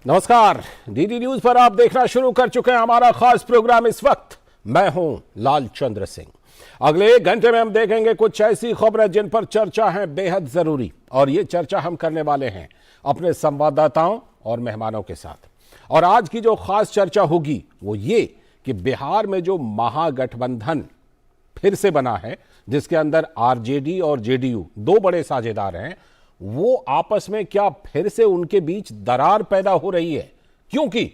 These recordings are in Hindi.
नमस्कार, डीडी न्यूज पर आप देखना शुरू कर चुके हैं हमारा खास प्रोग्राम। इस वक्त मैं हूं लालचंद्र सिंह। अगले 1 घंटे में हम देखेंगे कुछ ऐसी खबरें जिन पर चर्चा है बेहद जरूरी, और ये चर्चा हम करने वाले हैं अपने संवाददाताओं और मेहमानों के साथ। और आज की जो खास चर्चा होगी वो ये कि बिहार में जो महागठबंधन फिर से बना है, जिसके अंदर आरजेडी और जेडीयू दो बड़े साझेदार हैं, वो आपस में क्या फिर से उनके बीच दरार पैदा हो रही है? क्योंकि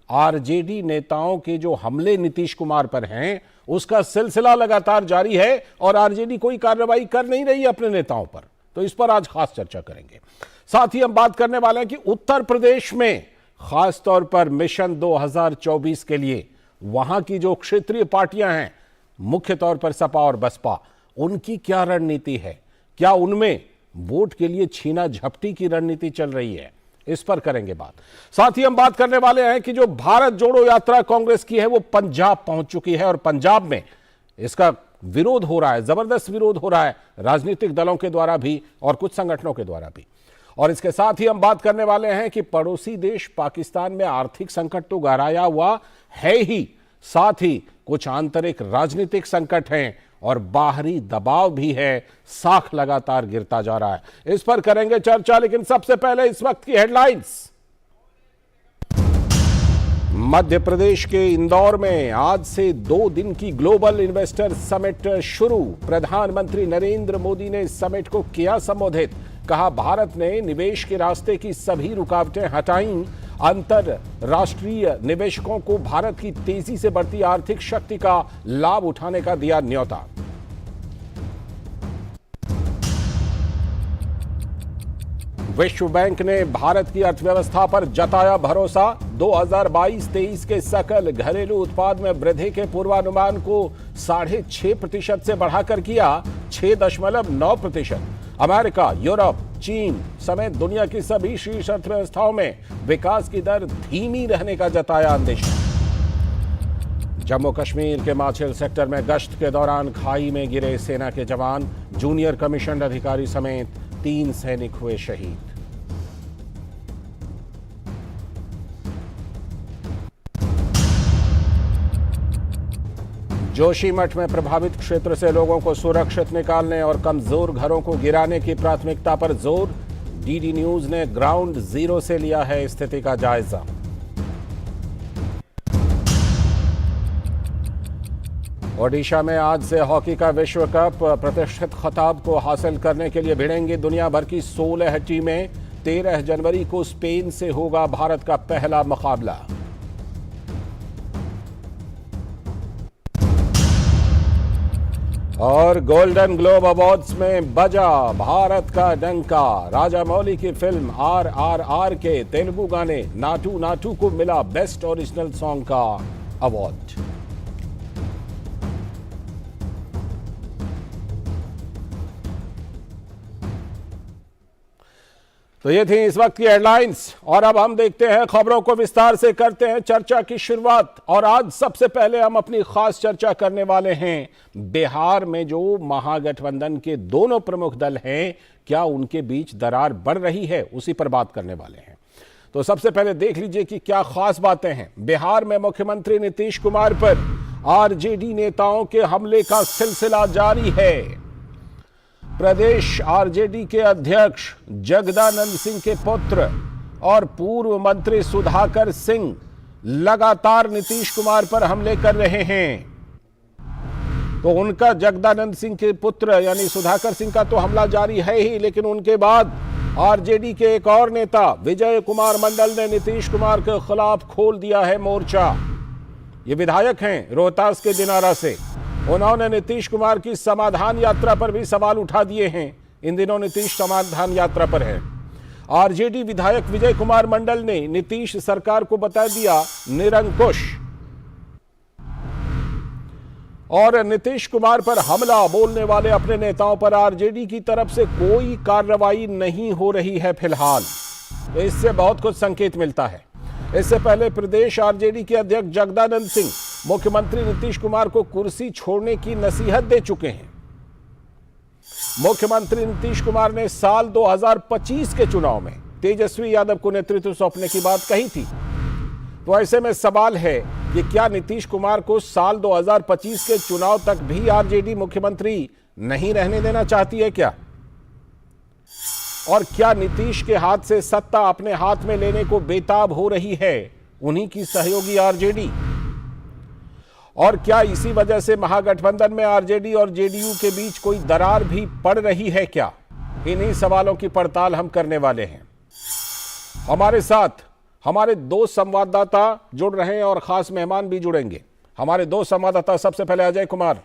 आरजेडी नेताओं के जो हमले नीतीश कुमार पर हैं उसका सिलसिला लगातार जारी है और आरजेडी कोई कार्रवाई कर नहीं रही है अपने नेताओं पर। तो इस पर आज खास चर्चा करेंगे। साथ ही हम बात करने वाले हैं कि उत्तर प्रदेश में खास तौर पर मिशन 2024 के लिए वहां की जो क्षेत्रीय पार्टियां हैं, मुख्य तौर पर सपा और बसपा, उनकी क्या रणनीति है? क्या उनमें वोट के लिए छीना झपटी की रणनीति चल रही है? इस पर करेंगे बात। साथ ही हम बात करने वाले हैं कि जो भारत जोड़ो यात्रा कांग्रेस की है वो पंजाब पहुंच चुकी है और पंजाब में इसका विरोध हो रहा है, जबरदस्त विरोध हो रहा है राजनीतिक दलों के द्वारा भी और कुछ संगठनों के द्वारा भी। और इसके साथ ही हम बात करने वाले हैं कि पड़ोसी देश पाकिस्तान में आर्थिक संकट तो गहराया हुआ है ही, साथ ही कुछ आंतरिक राजनीतिक संकट हैं और बाहरी दबाव भी है, साख लगातार गिरता जा रहा है। इस पर करेंगे चर्चा, लेकिन सबसे पहले इस वक्त की हेडलाइंस। मध्य प्रदेश के इंदौर में आज से 2 दिन की ग्लोबल इन्वेस्टर समिट शुरू। प्रधानमंत्री नरेंद्र मोदी ने इस समिट को किया संबोधित। कहा, भारत ने निवेश के रास्ते की सभी रुकावटें हटाई। अंतरराष्ट्रीय निवेशकों को भारत की तेजी से बढ़ती आर्थिक शक्ति का लाभ उठाने का दिया न्योता। विश्व बैंक ने भारत की अर्थव्यवस्था पर जताया भरोसा। 2022-23 के सकल घरेलू उत्पाद में वृद्धि के पूर्वानुमान को 6.5% से बढ़ाकर किया 6.9%। अमेरिका, यूरोप, चीन समेत दुनिया की सभी शीर्ष अर्थव्यवस्थाओं में विकास की दर धीमी रहने का जताया अंदेशा। जम्मू कश्मीर के माछिल सेक्टर में गश्त के दौरान खाई में गिरे सेना के जवान। जूनियर कमीशन अधिकारी समेत 3 सैनिक हुए शहीद। जोशीमठ में प्रभावित क्षेत्र से लोगों को सुरक्षित निकालने और कमजोर घरों को गिराने की प्राथमिकता पर जोर। डीडी न्यूज ने ग्राउंड जीरो से लिया है स्थिति का जायजा। ओडिशा में आज से हॉकी का विश्व कप। प्रतिष्ठित खिताब को हासिल करने के लिए भिड़ेंगी दुनिया भर की 16 टीमें। 13 जनवरी को स्पेन से होगा भारत का पहला मुकाबला। और गोल्डन ग्लोब अवार्ड्स में बजा भारत का डंका। राजामौली की फिल्म RRR के तेलुगु गाने नाटू नाटू को मिला बेस्ट ओरिजिनल सॉन्ग का अवार्ड। तो ये थी इस वक्त की हेडलाइंस, और अब हम देखते हैं खबरों को विस्तार से, करते हैं चर्चा की शुरुआत। और आज सबसे पहले हम अपनी खास चर्चा करने वाले हैं बिहार में जो महागठबंधन के दोनों प्रमुख दल हैं, क्या उनके बीच दरार बढ़ रही है, उसी पर बात करने वाले हैं। तो सबसे पहले देख लीजिए कि क्या खास बातें हैं। बिहार में मुख्यमंत्री नीतीश कुमार पर आरजेडी नेताओं के हमले का सिलसिला जारी है। प्रदेश आरजेडी के अध्यक्ष जगदानंद सिंह के पुत्र और पूर्व मंत्री सुधाकर सिंह लगातार नीतीश कुमार पर हमले कर रहे हैं। तो उनका, जगदानंद सिंह के पुत्र यानी सुधाकर सिंह का तो हमला जारी है ही, लेकिन उनके बाद आरजेडी के एक और नेता विजय कुमार मंडल ने नीतीश कुमार के खिलाफ खोल दिया है मोर्चा। ये विधायक हैं रोहतास के दिनारा से। उन्होंने नीतीश कुमार की समाधान यात्रा पर भी सवाल उठा दिए हैं। इन दिनों नीतीश समाधान यात्रा पर है। आरजेडी विधायक विजय कुमार मंडल ने नीतीश सरकार को बता दिया निरंकुश, और नीतीश कुमार पर हमला बोलने वाले अपने नेताओं पर आरजेडी की तरफ से कोई कार्रवाई नहीं हो रही है फिलहाल। तो इससे बहुत कुछ संकेत मिलता है। इससे पहले प्रदेश आरजेडी के अध्यक्ष जगदानंद सिंह मुख्यमंत्री नीतीश कुमार को कुर्सी छोड़ने की नसीहत दे चुके हैं। मुख्यमंत्री नीतीश कुमार ने साल 2025 के चुनाव में तेजस्वी यादव को नेतृत्व सौंपने की बात कही थी। तो ऐसे में सवाल है कि क्या नीतीश कुमार को साल 2025 के चुनाव तक भी आरजेडी मुख्यमंत्री नहीं रहने देना चाहती है क्या? और क्या नीतीश के हाथ से सत्ता अपने हाथ में लेने को बेताब हो रही है उन्हीं की सहयोगी आरजेडी? और क्या इसी वजह से महागठबंधन में आरजेडी और जेडीयू के बीच कोई दरार भी पड़ रही है क्या? इन्हीं सवालों की पड़ताल हम करने वाले हैं। हमारे साथ हमारे दो संवाददाता जुड़ रहे हैं और खास मेहमान भी जुड़ेंगे। हमारे दो संवाददाता, सबसे पहले अजय कुमार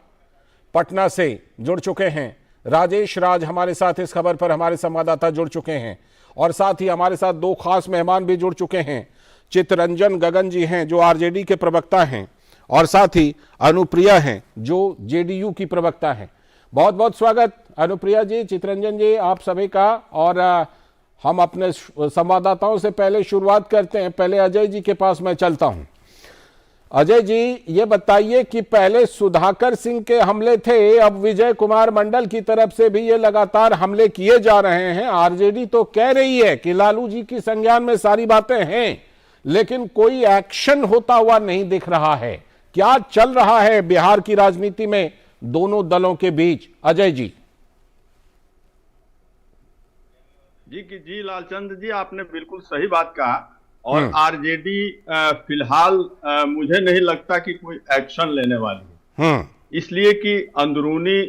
पटना से जुड़ चुके हैं, राजेश राज हमारे साथ इस खबर पर हमारे संवाददाता जुड़ चुके हैं, और साथ ही हमारे साथ दो खास मेहमान भी जुड़ चुके हैं। चित्तरंजन गगन जी हैं जो आरजेडी के प्रवक्ता हैं, और साथ ही अनुप्रिया हैं जो जेडीयू की प्रवक्ता हैं। बहुत बहुत स्वागत अनुप्रिया जी, चित्तरंजन जी, आप सभी का। और हम अपने संवाददाताओं से पहले शुरुआत करते हैं। पहले अजय जी के पास मैं चलता हूं। अजय जी, ये बताइए कि पहले सुधाकर सिंह के हमले थे, अब विजय कुमार मंडल की तरफ से भी ये लगातार हमले किए जा रहे हैं। आरजेडी तो कह रही है कि लालू जी की संज्ञान में सारी बातें हैं, लेकिन कोई एक्शन होता हुआ नहीं दिख रहा है। क्या चल रहा है बिहार की राजनीति में दोनों दलों के बीच? अजय जी। जी लालचंद्र जी, आपने बिल्कुल सही बात कहा। और आरजेडी फिलहाल मुझे नहीं लगता कि कोई एक्शन लेने वाली है, इसलिए कि अंदरूनी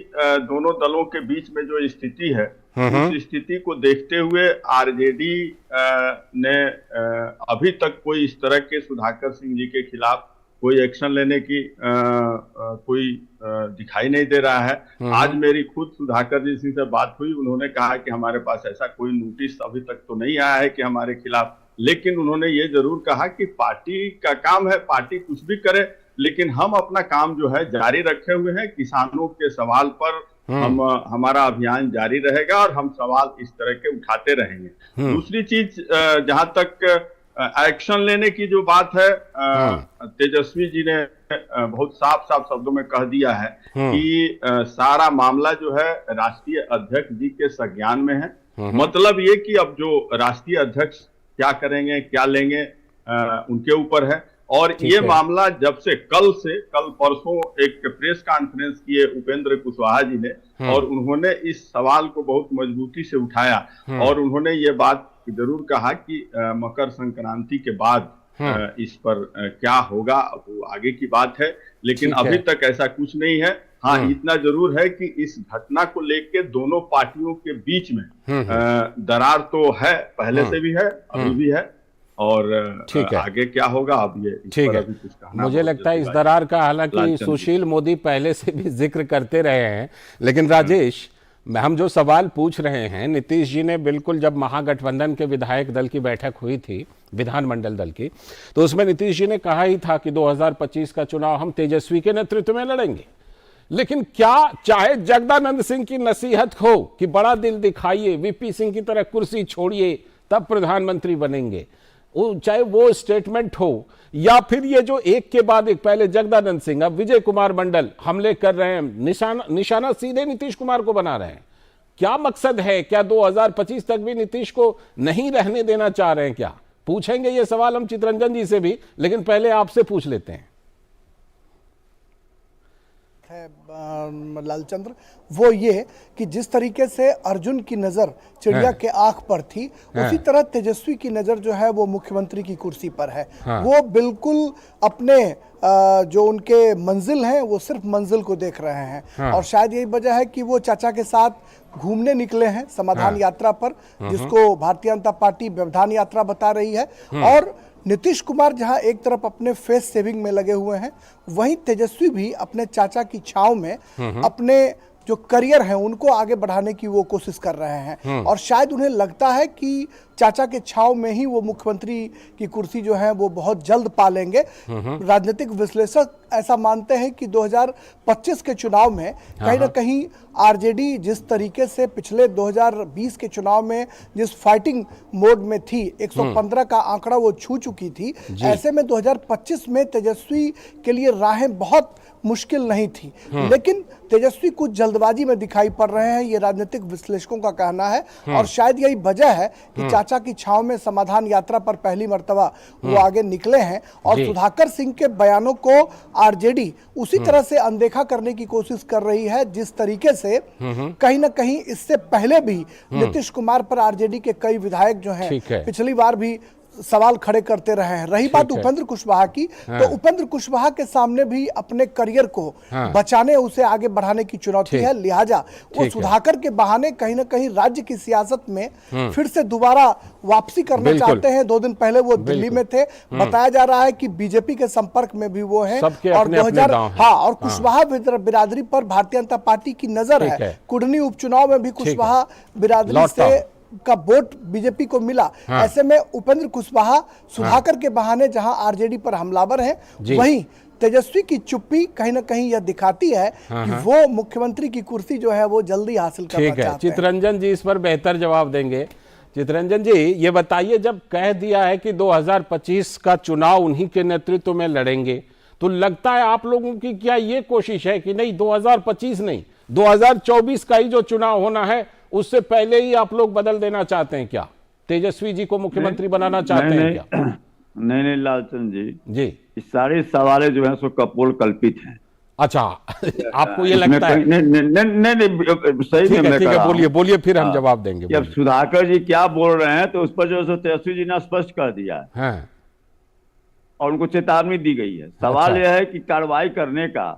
दोनों दलों के बीच में जो स्थिति है, उस स्थिति को देखते हुए आरजेडी ने अभी तक कोई इस तरह के सुधाकर सिंह जी के खिलाफ कोई एक्शन लेने की कोई दिखाई नहीं दे रहा है। आज मेरी खुद सुधाकर जी सिंह से बात हुई, उन्होंने कहा कि हमारे पास ऐसा कोई नोटिस अभी तक तो नहीं आया है कि हमारे खिलाफ, लेकिन उन्होंने ये जरूर कहा कि पार्टी का काम है, पार्टी कुछ भी करे, लेकिन हम अपना काम जो है जारी रखे हुए हैं। किसानों के सवाल पर हमारा अभियान जारी रहेगा और हम सवाल इस तरह के उठाते रहेंगे। दूसरी चीज, जहां तक एक्शन लेने की जो बात है, तेजस्वी जी ने बहुत साफ साफ शब्दों में कह दिया है कि सारा मामला जो है राष्ट्रीय अध्यक्ष जी के संज्ञान में है। मतलब ये कि अब जो राष्ट्रीय अध्यक्ष क्या करेंगे, क्या लेंगे, उनके ऊपर है। और ये मामला जब से कल परसों एक प्रेस कॉन्फ्रेंस किए उपेंद्र कुशवाहा जी ने, और उन्होंने इस सवाल को बहुत मजबूती से उठाया, और उन्होंने ये बात जरूर कहा कि मकर संक्रांति के बाद इस पर क्या होगा वो आगे की बात है, लेकिन अभी तक ऐसा कुछ नहीं है। हाँ, इतना जरूर है कि इस घटना को लेकर दोनों पार्टियों के बीच में दरार तो है, पहले से भी है, अभी भी है, और आगे क्या होगा अब ये ठीक है। कुछ कहना मुझे लगता है इस दरार का, हालांकि सुशील मोदी पहले से भी जिक्र करते रहे हैं, लेकिन राजेश, हम जो सवाल पूछ रहे हैं, नीतीश जी ने बिल्कुल, जब महागठबंधन के विधायक दल की बैठक हुई थी, विधानमंडल दल की, तो उसमें नीतीश जी ने कहा ही था कि 2025 का चुनाव हम तेजस्वी के नेतृत्व में लड़ेंगे। लेकिन क्या चाहे जगदानंद सिंह की नसीहत हो कि बड़ा दिल दिखाइए, वीपी सिंह की तरह कुर्सी छोड़िए तब प्रधानमंत्री बनेंगे, चाहे वो स्टेटमेंट हो, या फिर ये जो एक के बाद एक, पहले जगदानंद सिंह, अब विजय कुमार मंडल हमले कर रहे हैं, निशाना सीधे नीतीश कुमार को बना रहे हैं। क्या मकसद है? क्या 2025 तक भी नीतीश को नहीं रहने देना चाह रहे हैं क्या? पूछेंगे ये सवाल हम चित्तरंजन जी से भी, लेकिन पहले आपसे पूछ लेते हैं। है लालचंद्र, वो ये कि जिस तरीके से अर्जुन की नजर चिड़िया के आंख पर थी, उसी तरह तेजस्वी की नजर जो है वो मुख्यमंत्री की कुर्सी पर है। वो बिल्कुल अपने जो उनके मंजिल हैं वो सिर्फ मंजिल को देख रहे हैं, और शायद यही वजह है कि वो चाचा के साथ घूमने निकले हैं समाधान यात्रा पर, जिसको भारतीय जनता पार्टी व्यवधान यात्रा बता रही है। और नीतीश कुमार जहां एक तरफ अपने फेस सेविंग में लगे हुए हैं, वहीं तेजस्वी भी अपने चाचा की छाव में अपने जो करियर है उनको आगे बढ़ाने की वो कोशिश कर रहे हैं। और शायद उन्हें लगता है कि चाचा के छाव में ही वो मुख्यमंत्री की कुर्सी जो है वो बहुत जल्द पा लेंगे। राजनीतिक विश्लेषक ऐसा मानते हैं कि 2025 के चुनाव में कहीं ना कहीं आरजेडी जिस तरीके से पिछले 2020 के चुनाव में जिस फाइटिंग मोड में थी, 115 का आंकड़ा वो छू चुकी थी, ऐसे में 2025 में तेजस्वी के लिए राहें बहुत मुश्किल नहीं थी। लेकिन तेजस्वी कुछ जल्दबाजी में दिखाई पड़ रहे हैं, ये राजनीतिक विश्लेषकों का कहना है। और शायद यही वजह है कि चाचा की छांव में समाधान यात्रा पर पहली मर्तबा वो आगे निकले हैं और सुधाकर सिंह के बयानों को आरजेडी उसी तरह से अनदेखा करने की कोशिश कर रही है जिस तरीके से कहीं ना कहीं इससे पहले भी नीतीश कुमार पर आरजेडी के कई विधायक जो हैं पिछली बार भी सवाल खड़े करते रहे हैं। रही बात उपेंद्र कुशवाहा की, तो उपेंद्र कुशवाहा के सामने भी अपने करियर को बचाने, उसे आगे बढ़ाने की चुनौती है। लिहाजा वो सुधाकर के बहाने कहीं ना कहीं राज्य की सियासत में फिर से दोबारा वापसी करना चाहते हैं। 2 दिन पहले वो दिल्ली में थे, बताया जा रहा है कि बीजेपी के संपर्क में भी वो हैं और 2000 और कुशवाहा बिरादरी पर भारतीय जनता पार्टी की नजर है। कुडनी उपचुनाव में भी कुशवाहा बिरादरी से का वोट बीजेपी को मिला। ऐसे में उपेंद्र कुशवाहा सुधाकर के बहाने जहां आरजेडी पर हमलावर हैं, वहीं तेजस्वी की चुप्पी कहीं ना कहीं यह दिखाती है कि वो मुख्यमंत्री की कुर्सी जो है वो जल्दी हासिल करना चाहते हैं। चितरंजन जी इस पर बेहतर जवाब देंगे। चितरंजन जी ये बताइए, जब कह दिया है कि 2025 का चुनाव उन्हीं के नेतृत्व में लड़ेंगे, तो लगता है आप लोगों की क्या ये कोशिश है कि नहीं 2025 नहीं 2024 का ही जो चुनाव होना है उससे पहले ही आप लोग बदल देना चाहते हैं? क्या तेजस्वी जी को मुख्यमंत्री बनाना चाहते हैं क्या? नहीं लालचंद जी, ये सारे सवाल जो है सो कपोल कल्पित हैं। अच्छा आपको ये लगता है? नहीं सही में ठीक है, बोलिए फिर हम जवाब देंगे। अब सुधाकर जी क्या बोल रहे हैं तो उस पर जो है तेजस्वी जी ने स्पष्ट कर दिया है और उनको चेतावनी दी गई है। सवाल यह है कि कार्रवाई करने का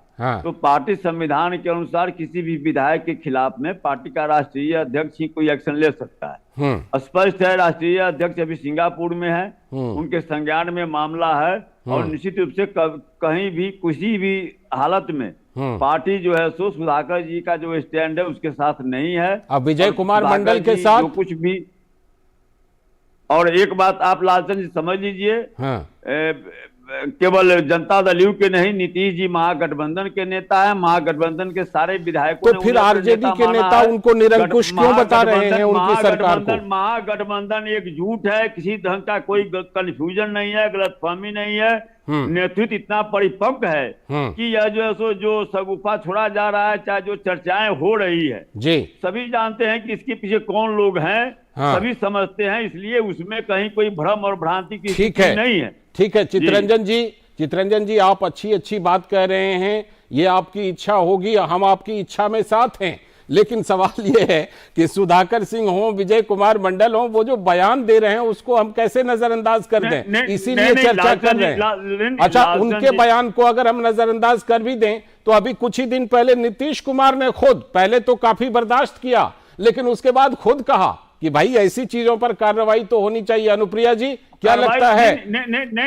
तो पार्टी संविधान के अनुसार किसी भी विधायक के खिलाफ में पार्टी का राष्ट्रीय अध्यक्ष ही कोई एक्शन ले सकता है। स्पष्ट है, राष्ट्रीय अध्यक्ष अभी सिंगापुर में है, उनके संज्ञान में मामला है और निश्चित रूप से कहीं भी किसी भी हालत में पार्टी जो है सो सुधाकर जी का जो स्टैंड है उसके साथ नहीं है। अब विजय कुमार मंडल के साथ जो कुछ भी, और एक बात आप लालचंद जी समझ लीजिए, केवल जनता दल यू के नहीं, नीतीश जी महागठबंधन के नेता है, महागठबंधन के सारे विधायकों तो फिर आरजेडी के नेता उनको निरंकुश क्यों बता रहे हैं उनकी सरकार को? महागठबंधन एक झूठ है, किसी ढंग का कोई कंफ्यूजन नहीं है, गलतफहमी नहीं है। नेतृत्व इतना परिपक्व है कि यह जो है सो जो सगुफा छोड़ा जा रहा है, चाहे जो चर्चाएं हो रही है जी, सभी जानते हैं कि इसके पीछे कौन लोग हैं, सभी समझते हैं, इसलिए उसमें कहीं कोई भ्रम और भ्रांति की स्थिति नहीं है। ठीक है चितरंजन जी आप अच्छी बात कह रहे हैं, ये आपकी इच्छा होगी, हम आपकी इच्छा में साथ हैं, लेकिन सवाल ये है कि सुधाकर सिंह हो, विजय कुमार मंडल हो, वो जो बयान दे रहे हैं उसको हम कैसे नजरअंदाज कर दें? इसीलिए चर्चा कर रहे हैं। अच्छा, उनके बयान को अगर हम नजरअंदाज कर भी दें तो अभी कुछ ही दिन पहले नीतीश कुमार ने खुद, पहले तो काफी बर्दाश्त किया लेकिन उसके बाद खुद कहा कि भाई ऐसी चीजों पर कार्रवाई तो होनी चाहिए। अनुप्रिया जी क्या लगता है?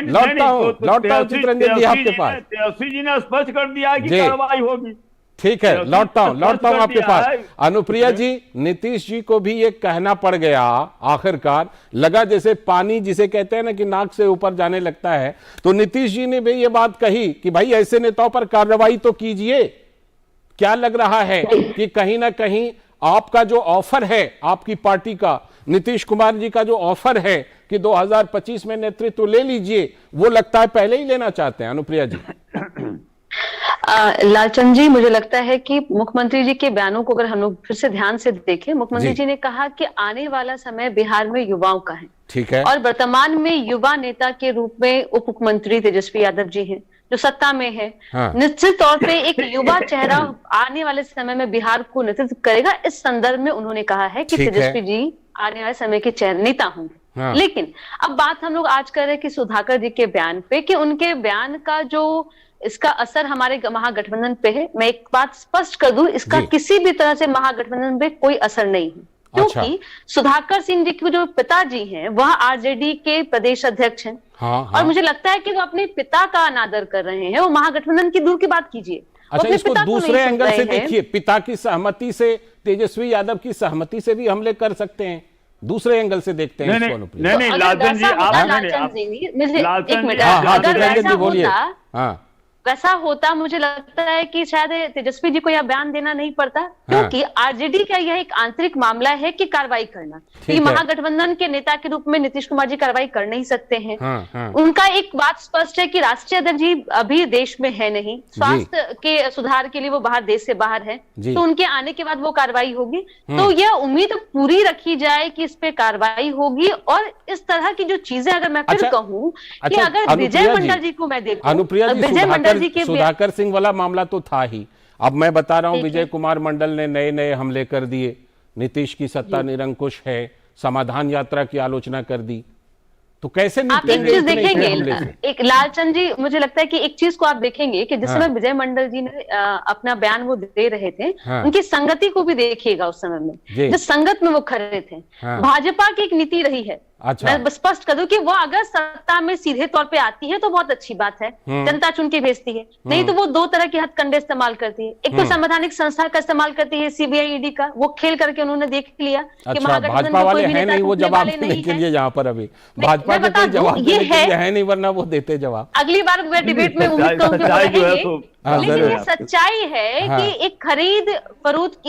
लौटता हूं चितरंजन जी आपके पास। तेजस्वी जी ने स्पष्ट कर दिया कि कार्रवाई होगी। ठीक है, लौटता हूं आपके पास। अनुप्रिया जी, नीतीश जी को भी ये कहना पड़ गया, आखिरकार लगा जैसे पानी जिसे कहते हैं ना कि नाक से ऊपर जाने लगता है, तो नीतीश जी ने भी ये बात कही कि भाई ऐसे नेताओं पर कार्रवाई तो कीजिए। क्या लग रहा है कि कहीं ना कहीं आपका जो ऑफर है आपकी पार्टी का, नीतीश कुमार जी का जो ऑफर है कि 2025 में नेतृत्व ले लीजिए, वो लगता है पहले ही लेना चाहते हैं? अनुप्रिया जी। लालचंद जी, मुझे लगता है कि मुख्यमंत्री जी के बयानों को अगर हम लोग फिर से ध्यान से देखें, मुख्यमंत्री जी ने कहा कि आने वाला समय बिहार में युवाओं का है। ठीक है। और वर्तमान में युवा नेता के रूप में उप मुख्यमंत्री तेजस्वी यादव जी हैं जो सत्ता में है। निश्चित तौर पे एक युवा चेहरा आने वाले समय में बिहार को नेतृत्व करेगा। इस संदर्भ में उन्होंने कहा है कि तेजस्वी जी आने वाले समय के नेता होंगे। लेकिन अब बात हम लोग आज कर रहे हैं कि सुधाकर जी के बयान पे, कि उनके बयान का जो इसका असर हमारे महागठबंधन पे है। मैं एक बात स्पष्ट कर दूं, इसका किसी भी तरह से महागठबंधन पे कोई असर नहीं है, क्योंकि सुधाकर सिंह जी के जो पिताजी हैं वह आरजेडी के प्रदेश अध्यक्ष हैं। और मुझे लगता है कि वो अपने पिता का अनादर कर रहे हैं। वो महागठबंधन की दूर की बात कीजिए। अच्छा, इसको दूसरे एंगल से देखिए, पिता की सहमति से, तेजस्वी यादव की सहमति से भी हमले कर सकते हैं। दूसरे एंगल से देखते हैं इसको। नहीं लालचंद जी, आप बोलिए। वैसा होता, मुझे लगता है कि शायद तेजस्वी जी को यह बयान देना नहीं पड़ता, क्योंकि आरजेडी का यह एक आंतरिक मामला है कि कार्रवाई करना। ये महागठबंधन के नेता के रूप में नीतीश कुमार जी कार्रवाई कर नहीं सकते हैं। उनका एक बात स्पष्ट है कि राष्ट्रीय अध्यक्ष जी अभी देश में है नहीं, स्वास्थ्य के सुधार के लिए वो बाहर, देश से बाहर है, तो उनके आने के बाद वो कार्रवाई होगी। तो यह उम्मीद पूरी रखी जाए कि इस पे कार्रवाई होगी। और इस तरह की जो चीजें, अगर मैं फिर कहूं कि अगर विजय मंडल जी को मैं देखूं, विजय मंडल जी के सुधाकर सिंह वाला मामला तो था ही, अब मैं बता रहा हूं विजय कुमार मंडल ने नए नए हमले कर दिए, नीतीश की सत्ता निरंकुश है, समाधान यात्रा की आलोचना कर दी, तो कैसे आप एक चीज देखेंगे, एक लालचंद जी, मुझे लगता है कि एक चीज को आप देखेंगे कि जिस समय विजय मंडल जी ने अपना बयान वो दे रहे थे, उनकी संगति को भी देखिएगा। उस समय में जिस संगत में वो खड़े थे, भाजपा की एक नीति रही है। अच्छा। मैं स्पष्ट कर दूं कि वो अगर सत्ता में सीधे तौर पे आती है तो बहुत अच्छी बात है, जनता चुन के भेजती है, नहीं तो वो दो तरह के हथकंडे इस्तेमाल करती है। एक तो संवैधानिक संस्था का इस्तेमाल करती है, सीबीआई ईडी का, वो खेल करके उन्होंने देख लिया कि महागठबंधन में कोई भी नेता नहीं, वो जवाब देने के लिए यहाँ पर अभी भाजपा के कोई जवाब देने के लिए है नहीं, वरना वो देते जवाब। अगली बार मैं डिबेट में उम्मीद करूंगी, लेकिन ये सच्चाई है कि एक खरीद फरोख्त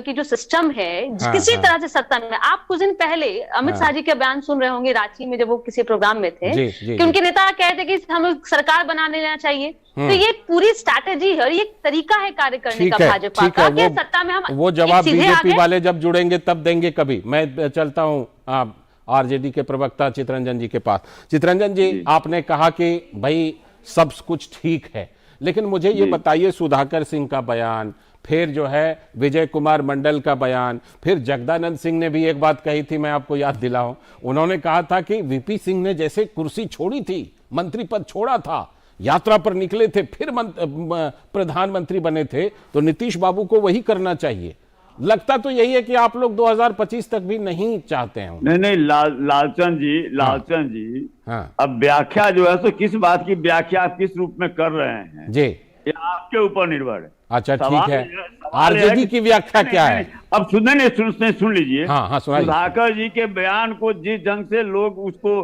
की जो सिस्टम है, किसी तरह से सत्ता में, आप कुछ दिन पहले अमित शाह जी के बयान सुन रहे होंगे रांची में, जब वो किसी प्रोग्राम में थे, कि उनके नेता कहते कि हमें सरकार बनाने लेना चाहिए। तो ये पूरी स्ट्रैटेजी है और ये तरीका है कार्य करने का भाजपा का, कि सत्ता में हम वो जवाब बीजेपी वाले जब जुड़ेंगे तब देंगे। कभी मैं चलता हूं आरजेडी के प्रवक्ता चितरंजन जी के पास। चितरंजन जी, आपने कहा कि भाई सब कुछ ठीक है, लेकिन मुझे ये बताइए, सुधाकर सिंह का बयान, फिर जो है विजय कुमार मंडल का बयान, फिर जगदानंद सिंह ने भी एक बात कही थी, मैं आपको याद दिलाऊं, उन्होंने कहा था कि वीपी सिंह ने जैसे कुर्सी छोड़ी थी, मंत्री पद छोड़ा था, यात्रा पर निकले थे, फिर प्रधानमंत्री बने थे, तो नीतीश बाबू को वही करना चाहिए। लगता तो यही है कि आप लोग 2025 तक भी नहीं चाहते हैं। नहीं, लालचंद जी, हाँ। अब व्याख्या जो है तो किस बात की व्याख्या आप किस रूप में कर रहे हैं जी, ये आपके ऊपर निर्भर है। अच्छा, ठीक है, आरजेडी की व्याख्या क्या है? अब सुन लीजिए। हाँ, सुधाकर जी के बयान को जिस ढंग से लोग उसको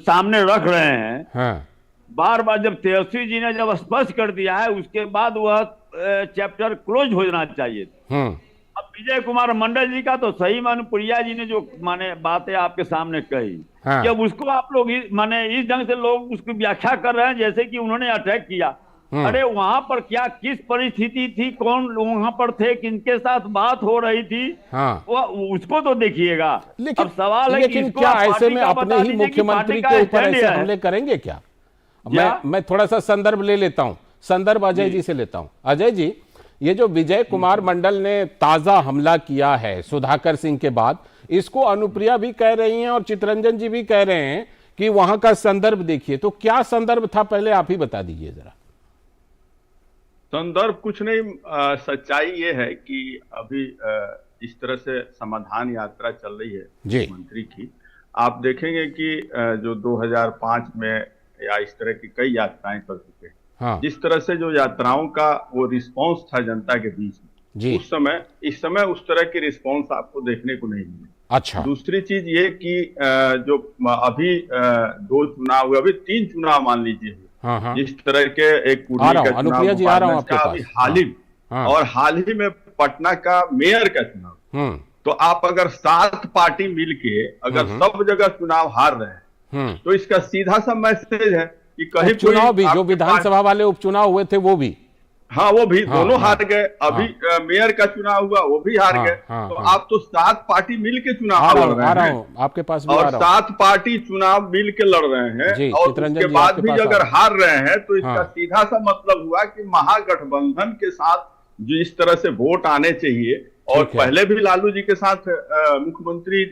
सामने रख रहे हैं, हाँ। बार बार जब तेजस्वी जी ने जब स्पष्ट कर दिया है, उसके बाद वह चैप्टर क्लोज हो जाना चाहिए। अब विजय कुमार मंडल जी का तो सही प्रिया जी ने जो बातें आपके सामने कही, हाँ। जब उसको आप लोग इस ढंग से लोग उसकी व्याख्या कर रहे हैं जैसे कि उन्होंने अटैक किया। अरे वहां पर क्या किस परिस्थिति थी, कौन वहां पर थे, किनके साथ बात हो रही थी, हाँ। वो उसको तो देखिएगा। अब सवाल है कि क्या ऐसे में अपने ही मुख्यमंत्री के ऊपर ऐसे हमले करेंगे क्या? मैं थोड़ा सा संदर्भ ले लेता हूं, संदर्भ अजय जी से लेता हूं। अजय जी, ये जो विजय कुमार मंडल ने ताजा हमला किया है सुधाकर सिंह के बाद, इसको अनुप्रिया भी कह रही हैं और चितरंजन जी भी कह रहे हैं कि वहां का संदर्भ देखिए, तो क्या संदर्भ था, पहले आप ही बता दीजिए जरा। संदर्भ कुछ नहीं, सच्चाई ये है कि अभी इस तरह से समाधान यात्रा चल रही है मंत्री की। आप देखेंगे कि जो 2005 में या इस तरह की कई यात्राएं कर चुके हैं, हाँ। जिस तरह से जो यात्राओं का वो रिस्पांस था जनता के बीच में, इस समय उस तरह की रिस्पांस आपको देखने को नहीं मिली। अच्छा, दूसरी चीज ये कि जो अभी 2 चुनाव हुए, अभी 3 चुनाव मान लीजिए, हाँ। जिस तरह के एक कुर्मी का चुनाव और हाल ही में पटना का मेयर का चुनाव, तो आप अगर 7 पार्टी मिलके अगर सब जगह चुनाव हार रहे हैं, तो इसका सीधा सा मैसेज है कि कहीं चुनाव भी, जो विधानसभा वाले उपचुनाव हुए थे वो भी, हाँ, वो भी दोनों हार गए। अभी मेयर का चुनाव हुआ, वो भी हार गए। तो आप तो 7 पार्टी मिल के चुनाव लड़ रहे हैं, आपके पास भी और 7 पार्टी चुनाव मिल के लड़ रहे हैं, और उसके बाद भी अगर हार रहे हैं, तो इसका सीधा सा मतलब हुआ कि महागठबंधन के साथ जो इस तरह से वोट आने चाहिए, और पहले भी लालू जी के साथ मुख्यमंत्री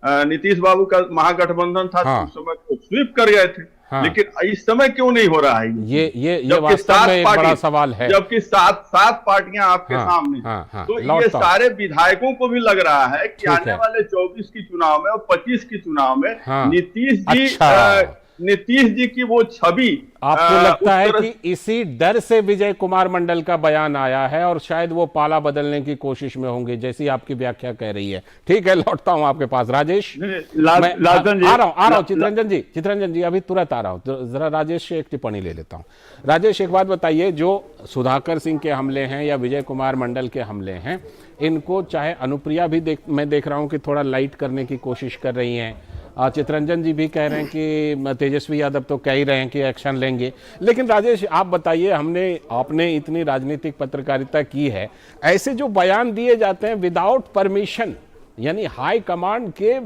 नीतीश बाबू का महागठबंधन था, उस समय तो स्वीप कर गए थे, हाँ। लेकिन इस समय क्यों नहीं हो रहा है? ये वास्तव में एक बड़ा सवाल है, जबकि 7 पार्टियां आपके सामने, तो ये सारे विधायकों को भी लग रहा है कि आने वाले 24 की चुनाव में और 25 की चुनाव में नीतीश जी नीतीश जी की वो छवि आपको लगता है उस कि इसी डर से विजय कुमार मंडल का बयान आया है और शायद वो पाला बदलने की कोशिश में होंगे, जैसी आपकी व्याख्या कह रही है? ठीक है, लौटता हूं आपके पास। राजेश, मैं आ रहा हूं चित्ररंजन जी अभी तुरंत आ रहा हूं, तो जरा राजेश से एक टिप्पणी ले लेता हूं। राजेश, एक बात बताइए, जो सुधाकर सिंह के हमले हैं या विजय कुमार मंडल के हमले हैं, इनको चाहे अनुप्रिया भी मैं देख रहा हूं कि थोड़ा लाइट करने की कोशिश कर रही हैं, चित्ररंजन जी भी कह रहे हैं कि तेजस्वी यादव तो कह ही रहे हैं कि एक्शन लेंगे, लेकिन राजेश आप बताइए, आपने इतनी राजनीतिक पत्रकारिता की है, ऐसे जो बयान दिए जाते हैं विदाउट परमिशन, यानी हाई कमांड के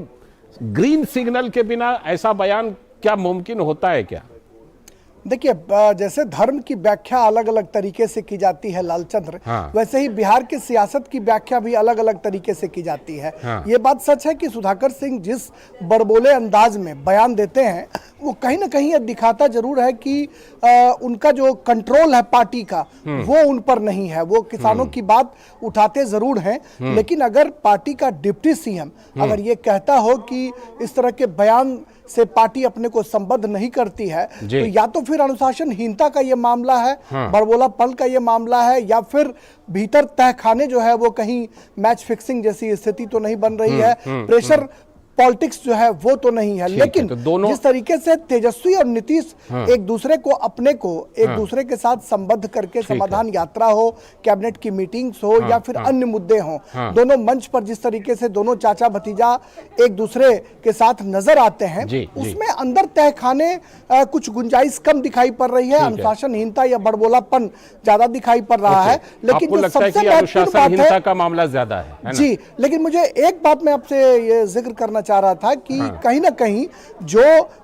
ग्रीन सिग्नल के बिना, ऐसा बयान क्या मुमकिन होता है क्या? देखिए, जैसे धर्म की व्याख्या अलग अलग तरीके से की जाती है लालचंद्र, वैसे ही बिहार की सियासत की व्याख्या भी अलग अलग तरीके से की जाती है। ये बात सच है कि सुधाकर सिंह जिस बड़बोले अंदाज में बयान देते हैं, वो कहीं ना कहीं दिखाता जरूर है कि उनका जो कंट्रोल है पार्टी का, वो उन पर नहीं है। वो किसानों की बात उठाते जरूर हैं, लेकिन अगर पार्टी का डिप्टी सीएम अगर ये कहता हो कि इस तरह के बयान से पार्टी अपने को संबद्ध नहीं करती है, तो या तो फिर अनुशासनहीनता का ये मामला है, बड़बोलापन का ये मामला है, या फिर भीतर तहखाने जो है वो कहीं मैच फिक्सिंग जैसी स्थिति तो नहीं बन रही है, प्रेशर पॉलिटिक्स जो है वो तो नहीं है। लेकिन तो दोनों जिस तरीके से तेजस्वी और नीतीश एक दूसरे को अपने को एक दूसरे के साथ संबद्ध करके समाधान यात्रा हो, कैबिनेट की मीटिंग्स हो, या फिर अन्य मुद्दे हो, दोनों मंच पर जिस तरीके से दोनों चाचा भतीजा एक दूसरे के साथ नजर आते हैं, उसमें अंदर तहखाने कुछ गुंजाइश कम दिखाई पड़ रही है, अनुशासनहीनता या बड़बोलापन ज्यादा दिखाई पड़ रहा है। लेकिन जो सबसे महत्वपूर्ण बात है का मामला ज्यादा है जी, लेकिन मुझे एक बात मैं आपसे ये जिक्र करना चाह रहा था कि कहीं ना कहीं जो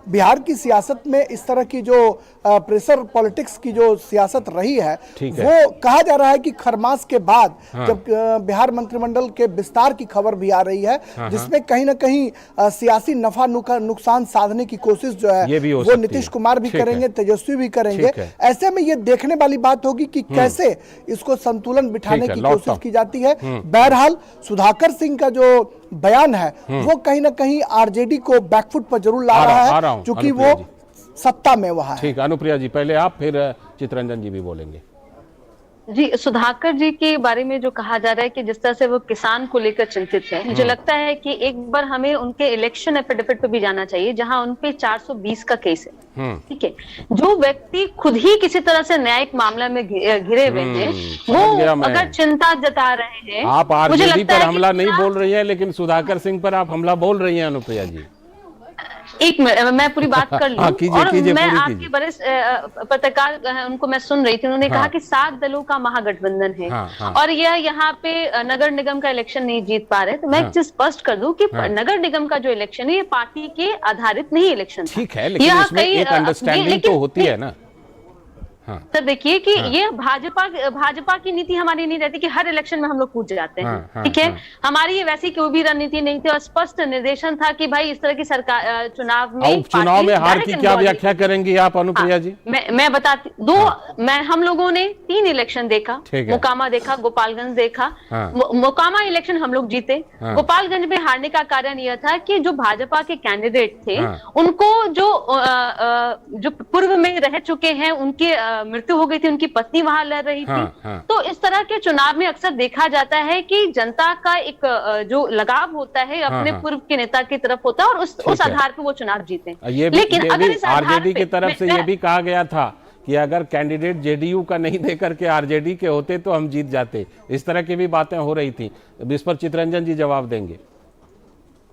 बिहार की सियासत में इस तरह की जो प्रेशर पॉलिटिक्स की जो सियासत रही है, वो कहा जा रहा है कि खरमास के बाद जब बिहार मंत्रिमंडल के विस्तार की खबर भी आ रही है, जिसमें कहीं ना कहीं सियासी नफा नुकसान साधने की कोशिश जो है वो नीतीश कुमार भी करेंगे, तेजस्वी भी करेंगे। ऐसे में ये देखने वाली बात होगी कि कैसे इसको संतुलन बिठाने की कोशिश की जाती है। बहरहाल सुधाकर सिंह का जो बयान है वो कहीं ना कहीं आरजेडी को बैकफुट पर जरूर ला रहा है, क्योंकि वो सत्ता में वहां है। ठीक, अनुप्रिया जी पहले आप, फिर चित्ररंजन जी भी बोलेंगे। जी, सुधाकर जी के बारे में जो कहा जा रहा है कि जिस तरह से वो किसान को लेकर चिंतित है, मुझे लगता है कि एक बार हमें उनके इलेक्शन एफिडेविट पे भी जाना चाहिए, जहां उनपे 420 का केस है। ठीक है, जो व्यक्ति खुद ही किसी तरह से न्यायिक मामला में घिरे हुए हैं, वो अगर चिंता जता रहे हैं, आप आरजेडी पर हमला नहीं बोल रही है, लेकिन सुधाकर सिंह पर आप हमला बोल रही हैं अनुप्रिया जी। एक मिनट, मैं पूरी बात कर लूं। और मैं आपके बड़े पत्रकार उनको मैं सुन रही थी, उन्होंने कहा कि 7 दलों का महागठबंधन है और यह यहाँ पे नगर निगम का इलेक्शन नहीं जीत पा रहे। तो मैं एक चीज स्पष्ट कर दूं कि नगर निगम का जो इलेक्शन है ये पार्टी के आधारित नहीं इलेक्शन, ठीक है, लेकिन इसमें एक अंडरस्टैंडिंग तो होती है ना। तो देखिए कि ये भाजपा की नीति हमारी नहीं रहती कि हर इलेक्शन में हम लोग कूद जाते हैं। ठीक है, हमारी ये वैसी कोई भी रणनीति नहीं थी और स्पष्ट निर्देशन था कि भाई इस तरह की सरकार चुनाव में हार की क्या व्याख्या करेंगी आप अनुप्रिया जी? मैं बताती हम लोगों ने 3 इलेक्शन देखा, मोकामा देखा, गोपालगंज देखा। मोकामा इलेक्शन हम लोग जीते, गोपालगंज में हारने का कारण यह था कि जो भाजपा के कैंडिडेट थे उनको जो पूर्व में रह चुके हैं उनके मृत्यु हो गई थी, उनकी पत्नी वहां लड़ रही थी। तो इस तरह के चुनाव में अक्सर देखा जाता है कि जनता का एक जो लगाव होता है अपने पूर्व के नेता की तरफ होता है और उस आधार पर वो चुनाव जीते। लेकिन अगर आरजेडी की तरफ से ये भी कहा गया था कि अगर कैंडिडेट जेडीयू का नहीं देकर के आरजेडी के होते तो हम जीत जाते, इस तरह की भी बातें हो रही थी। इस पर चित्ररंजन जी जवाब देंगे।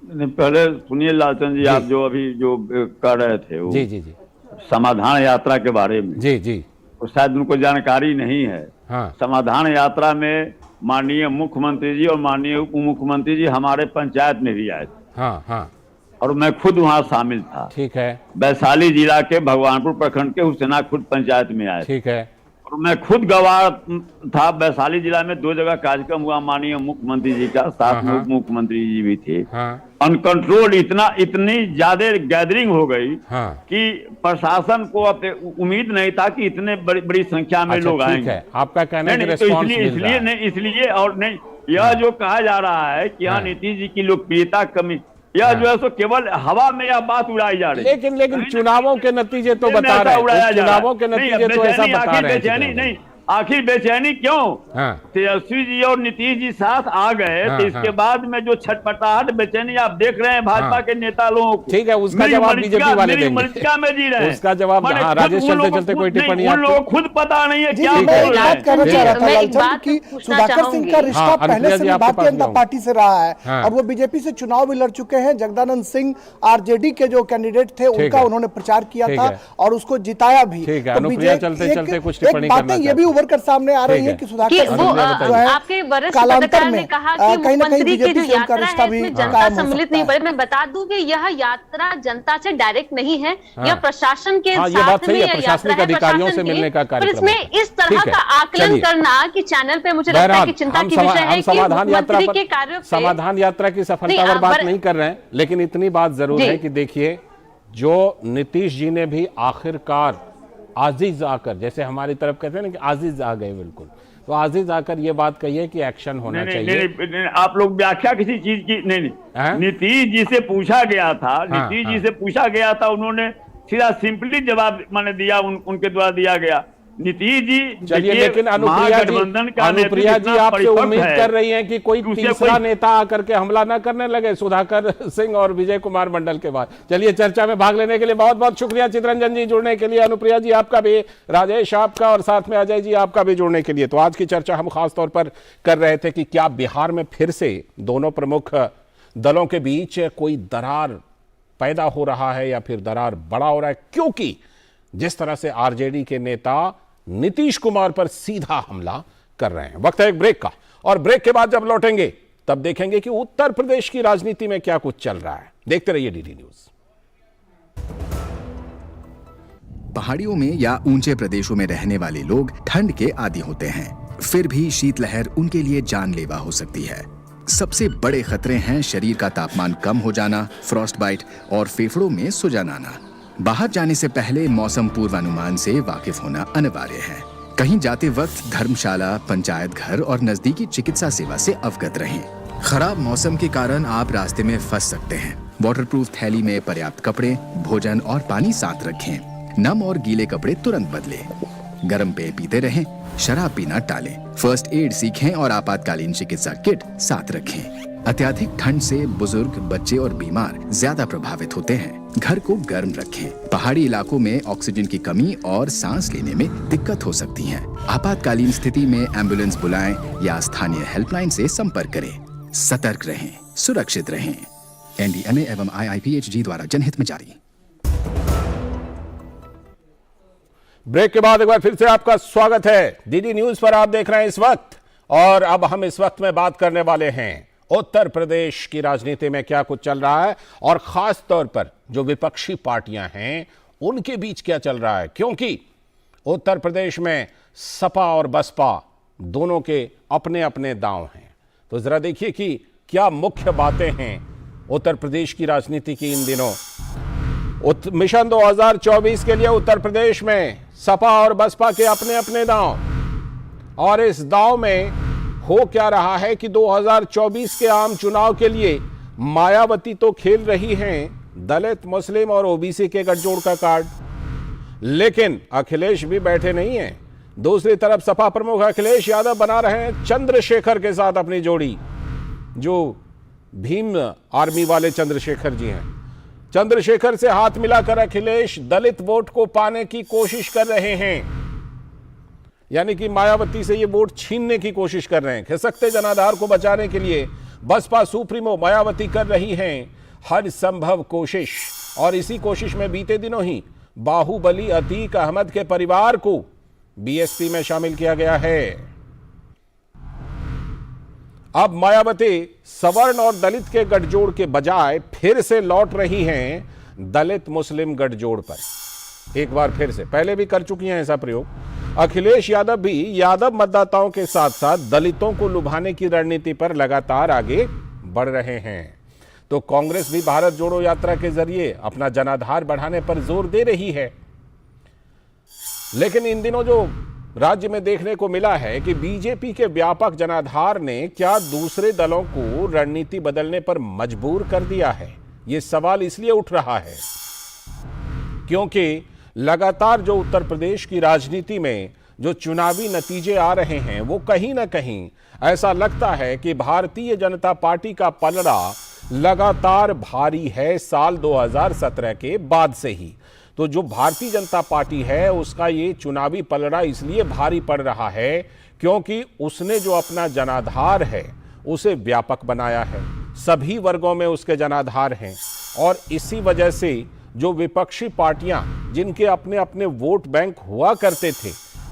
पहले सुनिए लालचंद जी, आप जो अभी जो कर रहे थे वो जी समाधान यात्रा के बारे में, जी तो शायद उनको जानकारी नहीं है। समाधान यात्रा में माननीय मुख्यमंत्री जी और माननीय उप मुख्यमंत्री जी हमारे पंचायत में भी आए थे। और मैं खुद वहां शामिल था। ठीक है, वैशाली जिला के भगवानपुर प्रखंड के हुसैना खुद पंचायत में आए। ठीक है, और मैं खुद गवाह था। वैशाली जिला में 2 जगह कार्यक्रम हुआ माननीय मुख्यमंत्री जी का, साथ में उप मुख्यमंत्री जी भी थे। अनकंट्रोल इतनी ज्यादा गैदरिंग हो गई कि प्रशासन को उम्मीद नहीं था कि इतने बड़ी संख्या में लोग आएंगे। आपका कहना है इसलिए और नहीं, यह जो कहा जा रहा है कि यहाँ नीतीश जी की लोकप्रियता कमी, या जो है सो केवल हवा में यह बात उड़ाई जा रही है। लेकिन चुनावों के नतीजे तो बता रहे हैं, चुनावों के नतीजे तो ऐसा बता रहे हैं। नहीं, आखिर बेचैनी क्यों? हाँ। तेजस्वी जी और नीतीश जी साथ आ गए, तो इसके बाद में जो छटपटाहट बेचैनी आप देख रहे हैं भाजपा के नेता लोगों को, ठीक है, उसका जवाब बीजेपी वाले देंगे। मरीचिका में जी रहे हैं, उसका जवाब राजेश चलते चलते कोई टिप्पणी उन लोगों को खुद पता नहीं है क्या मैं बोल रहे बात करना चाह रहा था मैं एक लालचंद बात की पूछना सुधाकर सिंह का चाहूंगी। रिश्ता हाँ, पहले अनुप्रिया से जी, भी आपके भारतीय पास जनता भी पार्टी से रहा है हाँ। और वो बीजेपी से चुनाव भी लड़ चुके हैं। जगदानंद सिंह आरजेडी के जो कैंडिडेट थे उनका है। उन्होंने प्रचार किया ठीक था है। और उसको जिताया भी। ठीक है, तो अनुप्रिया चलते चलते कुछ टिप्पणी करना बातें ये भी उभर कर सामने आ रही ठीक है है। कि सुधाकर कि सिंह वो जो है आपके वरिष्ठ कालांतर पत्रकार ने में कहा कि कहीं ना कहीं मुख्यमंत्री की बीजेपी जो से उनका यात्रा रिश्ता है भी इसमें जनता कायम हो सम्मिलित सकता नहीं है। पड़े। मैं बता दूं कि यह यात्रा जनता से डायरेक्ट नहीं है, हाँ। यह प्रशासन के हाँ, ये साथ बात में सही है, यह प्रशासनिक यात्रा है, अधिकारियों से प्रशासन मिलने की। का पर कार्यक्रम इसमें है। इस तरह ठीक है, का आकलन चलिए। करना कि चैनल पे मुझे लगता है बहरहाल कि चिंता हम की विषय है कि समाधान यात्रा मुख्यमंत्री के पर कार्यों पे समाधान यात्रा की सफलता नहीं, पर बात पर- नहीं कर रहे हैं, लेकिन इतनी बात जरूर जी। है कि देखिए, जो नीतीश जी ने भी आखिरकार आजिज आकर, जैसे हमारी तरफ कहते हैं ना कि आजिज आ गए, बिल्कुल, तो आजिज आकर ये बात कही है कि एक्शन होना चाहिए। नहीं, आप लोग व्याख्या किसी चीज की नहीं। नीतीश जी से पूछा गया था, नीतीश जी से पूछा गया था, उन्होंने सीधा सिंपली जवाब मैंने दिया, उनके द्वारा दिया गया। नीतीश जी चलिए, लेकिन अनुप्रिया जी आपसे उम्मीद कर रही हैं कि कोई तीसरा नेता आकर के हमला ना करने लगे सुधाकर सिंह और विजय कुमार मंडल के बाद। चलिए, चर्चा में भाग लेने के लिए बहुत बहुत शुक्रिया चितरंजन जी जुड़ने के लिए, अनुप्रिया जी आपका भी, राजेश आपका, और साथ में अजय जी आपका भी जुड़ने के लिए। तो आज की चर्चा हम खास तौर पर कर रहे थे कि क्या बिहार में फिर से दोनों प्रमुख दलों के बीच कोई दरार पैदा हो रहा है या फिर दरार बड़ा हो रहा है, क्योंकि जिस तरह से आरजेडी के नेता नीतीश कुमार पर सीधा हमला कर रहे हैं। वक्त है एक ब्रेक का, और ब्रेक के बाद जब लौटेंगे तब देखेंगे कि उत्तर प्रदेश की राजनीति में क्या कुछ चल रहा है। देखते रहिए डीडी न्यूज। पहाड़ियों में या ऊंचे प्रदेशों में रहने वाले लोग ठंड के आदी होते हैं, फिर भी शीतलहर उनके लिए जानलेवा हो सकती है। सबसे बड़े खतरे हैं शरीर का तापमान कम हो जाना, फ्रॉस्ट बाइट और फेफड़ों में सुजन आना। बाहर जाने से पहले मौसम पूर्वानुमान से वाकिफ होना अनिवार्य है। कहीं जाते वक्त धर्मशाला, पंचायत घर और नजदीकी चिकित्सा सेवा से अवगत रहें। खराब मौसम के कारण आप रास्ते में फंस सकते हैं। वाटरप्रूफ थैली में पर्याप्त कपड़े, भोजन और पानी साथ रखें। नम और गीले कपड़े तुरंत बदलें। गर्म पेय पीते रहें, शराब पीना टालें। फर्स्ट एड सीखें और आपातकालीन चिकित्सा किट साथ रखें। अत्यधिक ठंड से बुजुर्ग, बच्चे और बीमार ज्यादा प्रभावित होते हैं। घर को गर्म रखें। पहाड़ी इलाकों में ऑक्सीजन की कमी और सांस लेने में दिक्कत हो सकती है। आपातकालीन स्थिति में एम्बुलेंस बुलाएं या स्थानीय हेल्पलाइन से संपर्क करें। सतर्क रहें, सुरक्षित रहें। एनडीएमए एवं IIPHG द्वारा जनहित में जारी। ब्रेक के बाद एक बार फिर से आपका स्वागत है। डीडी न्यूज पर आप देख रहे हैं इस वक्त, और अब हम इस वक्त में बात करने वाले हैं उत्तर प्रदेश की राजनीति में क्या कुछ चल रहा है, और खास तौर पर जो विपक्षी पार्टियां हैं उनके बीच क्या चल रहा है, क्योंकि उत्तर प्रदेश में सपा और बसपा दोनों के अपने अपने दांव हैं। तो जरा देखिए कि क्या मुख्य बातें हैं उत्तर प्रदेश की राजनीति की इन दिनों। मिशन 2024 के लिए उत्तर प्रदेश में सपा और बसपा के अपने अपने दांव, और इस दांव में हो क्या रहा है कि 2024 के आम चुनाव के लिए मायावती तो खेल रही हैं दलित, मुस्लिम और ओबीसी के गठजोड़ का कार्ड, लेकिन अखिलेश भी बैठे नहीं हैं। दूसरी तरफ सपा प्रमुख अखिलेश यादव बना रहे हैं चंद्रशेखर के साथ अपनी जोड़ी, जो भीम आर्मी वाले चंद्रशेखर जी हैं। चंद्रशेखर से हाथ मिलाकर अखिलेश दलित वोट को पाने की कोशिश कर रहे हैं, यानी कि मायावती से ये वोट छीनने की कोशिश कर रहे हैं। खिसकते जनाधार को बचाने के लिए बसपा सुप्रीमो मायावती कर रही हैं हर संभव कोशिश, और इसी कोशिश में बीते दिनों ही बाहुबली अतीक अहमद के परिवार को बीएसपी में शामिल किया गया है। अब मायावती सवर्ण और दलित के गठजोड़ के बजाय फिर से लौट रही हैं दलित मुस्लिम गठजोड़ पर। एक बार फिर से, पहले भी कर चुकी हैं ऐसा प्रयोग। अखिलेश यादव भी यादव मतदाताओं के साथ साथ दलितों को लुभाने की रणनीति पर लगातार आगे बढ़ रहे हैं। तो कांग्रेस भी भारत जोड़ो यात्रा के जरिए अपना जनाधार बढ़ाने पर जोर दे रही है। लेकिन इन दिनों जो राज्य में देखने को मिला है कि बीजेपी के व्यापक जनाधार ने क्या दूसरे दलों को रणनीति बदलने पर मजबूर कर दिया है। ये सवाल इसलिए उठ रहा है क्योंकि लगातार जो उत्तर प्रदेश की राजनीति में जो चुनावी नतीजे आ रहे हैं वो कहीं ना कहीं ऐसा लगता है कि भारतीय जनता पार्टी का पलड़ा लगातार भारी है साल 2017 के बाद से ही। तो जो भारतीय जनता पार्टी है उसका ये चुनावी पलड़ा इसलिए भारी पड़ रहा है क्योंकि उसने जो अपना जनाधार है उसे व्यापक बनाया है, सभी वर्गों में उसके जनाधार हैं और इसी वजह से जो विपक्षी पार्टियां जिनके अपने अपने वोट बैंक हुआ करते थे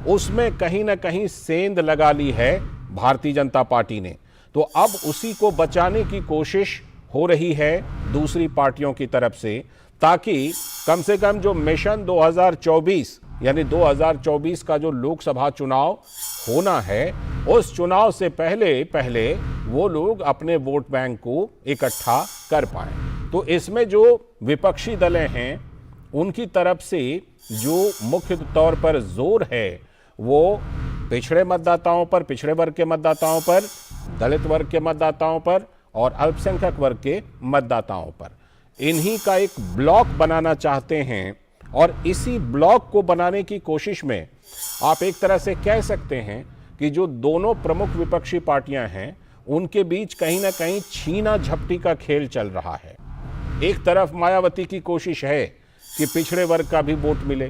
उसमें कहीं ना कहीं सेंध लगा ली है भारतीय जनता पार्टी ने। तो अब उसी को बचाने की कोशिश हो रही है दूसरी पार्टियों की तरफ से, ताकि कम से कम जो मिशन 2024 यानी 2024 का जो लोकसभा चुनाव होना है उस चुनाव से पहले वो लोग अपने वोट बैंक को इकट्ठा कर पाए। तो इसमें जो विपक्षी दलें हैं उनकी तरफ से जो मुख्य तौर पर जोर है वो पिछड़े मतदाताओं पर, पिछड़े वर्ग के मतदाताओं पर, दलित वर्ग के मतदाताओं पर और अल्पसंख्यक वर्ग के मतदाताओं पर, इन्हीं का एक ब्लॉक बनाना चाहते हैं। और इसी ब्लॉक को बनाने की कोशिश में आप एक तरह से कह सकते हैं कि जो दोनों प्रमुख विपक्षी पार्टियां हैं उनके बीच कहीं ना कहीं छीना झपटी का खेल चल रहा है। एक तरफ मायावती की कोशिश है कि पिछड़े वर्ग का भी वोट मिले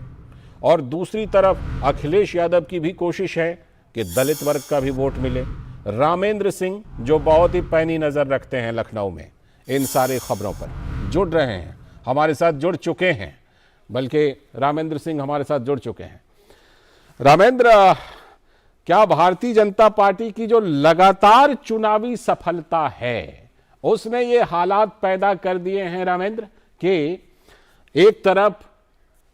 और दूसरी तरफ अखिलेश यादव की भी कोशिश है कि दलित वर्ग का भी वोट मिले। रामेंद्र सिंह जो बहुत ही पैनी नजर रखते हैं लखनऊ में इन सारी खबरों पर जुड़ रहे हैं, हमारे साथ जुड़ चुके हैं, बल्कि रामेंद्र सिंह हमारे साथ जुड़ चुके हैं। रामेंद्र, क्या भारतीय जनता पार्टी की जो लगातार चुनावी सफलता है उसने ये हालात पैदा कर दिए हैं रामेंद्र कि एक तरफ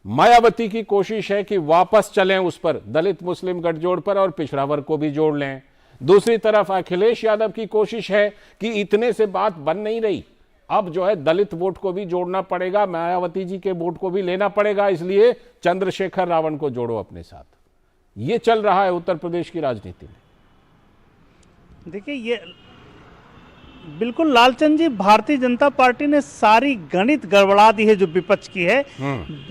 मायावती की कोशिश है कि वापस चलें उस पर, दलित मुस्लिम गठजोड़ पर और पिछड़ा वर्ग को भी जोड़ लें, दूसरी तरफ अखिलेश यादव की कोशिश है कि इतने से बात बन नहीं रही, अब जो है दलित वोट को भी जोड़ना पड़ेगा, मायावती जी के वोट को भी लेना पड़ेगा, इसलिए चंद्रशेखर रावण को जोड़ो अपने साथ। ये चल रहा है उत्तर प्रदेश की राजनीति में। देखिए, ये बिल्कुल लालचंद जी, भारतीय जनता पार्टी ने सारी गणित गड़बड़ा दी है जो विपक्ष की है,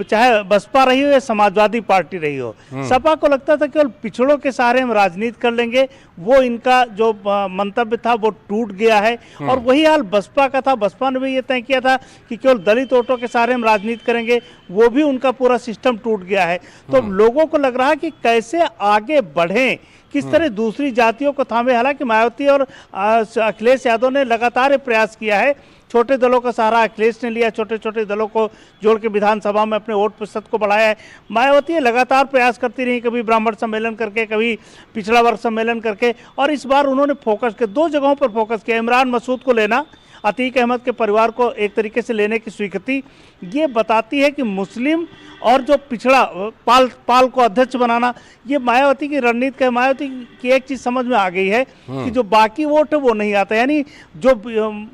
चाहे बसपा रही हो या समाजवादी पार्टी रही हो। सपा को लगता था केवल पिछड़ों के सहारे हम राजनीति कर लेंगे, वो इनका जो मंतव्य था वो टूट गया है और वही हाल बसपा का था। बसपा ने भी ये तय किया था कि केवल दलित वोटों के सहारे हम राजनीति करेंगे, वो भी उनका पूरा सिस्टम टूट गया है। तो लोगों को लग रहा है कि कैसे आगे बढ़ें, किस तरह दूसरी जातियों को थामे। हालांकि मायावती और अखिलेश यादव ने लगातार प्रयास किया है, छोटे दलों का सहारा अखिलेश ने लिया, छोटे छोटे दलों को जोड़ के विधानसभा में अपने वोट प्रतिशत को बढ़ाया है। मायावती लगातार प्रयास करती रही, कभी ब्राह्मण सम्मेलन करके, कभी पिछड़ा वर्ग सम्मेलन करके, और इस बार उन्होंने फोकस किया, दो जगहों पर फोकस किया। इमरान मसूद को लेना, अतीक अहमद के परिवार को एक तरीके से लेने की स्वीकृति, ये बताती है कि मुस्लिम और जो पिछड़ा पाल को अध्यक्ष बनाना, ये मायावती की रणनीति का। मायावती की एक चीज समझ में आ गई है कि जो बाकी वोट है वो नहीं आता, यानी जो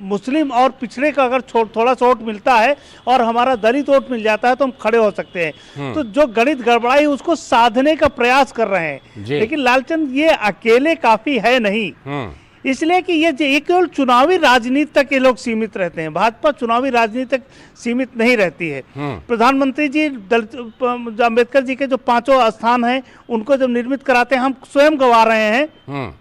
मुस्लिम और पिछड़े का अगर थोड़ा सा वोट मिलता है और हमारा दलित वोट मिल जाता है तो हम खड़े हो सकते हैं। तो जो गणित गड़बड़ाई उसको साधने का प्रयास कर रहे हैं, लेकिन लालचंद ये अकेले काफी है नहीं, इसलिए कि ये केवल चुनावी राजनीति तक ये लोग सीमित रहते हैं। भाजपा चुनावी राजनीति तक सीमित नहीं रहती है। प्रधानमंत्री जी अम्बेडकर जी के जो 5 स्थान हैं उनको जब निर्मित कराते हैं, हम स्वयं गवा रहे हैं।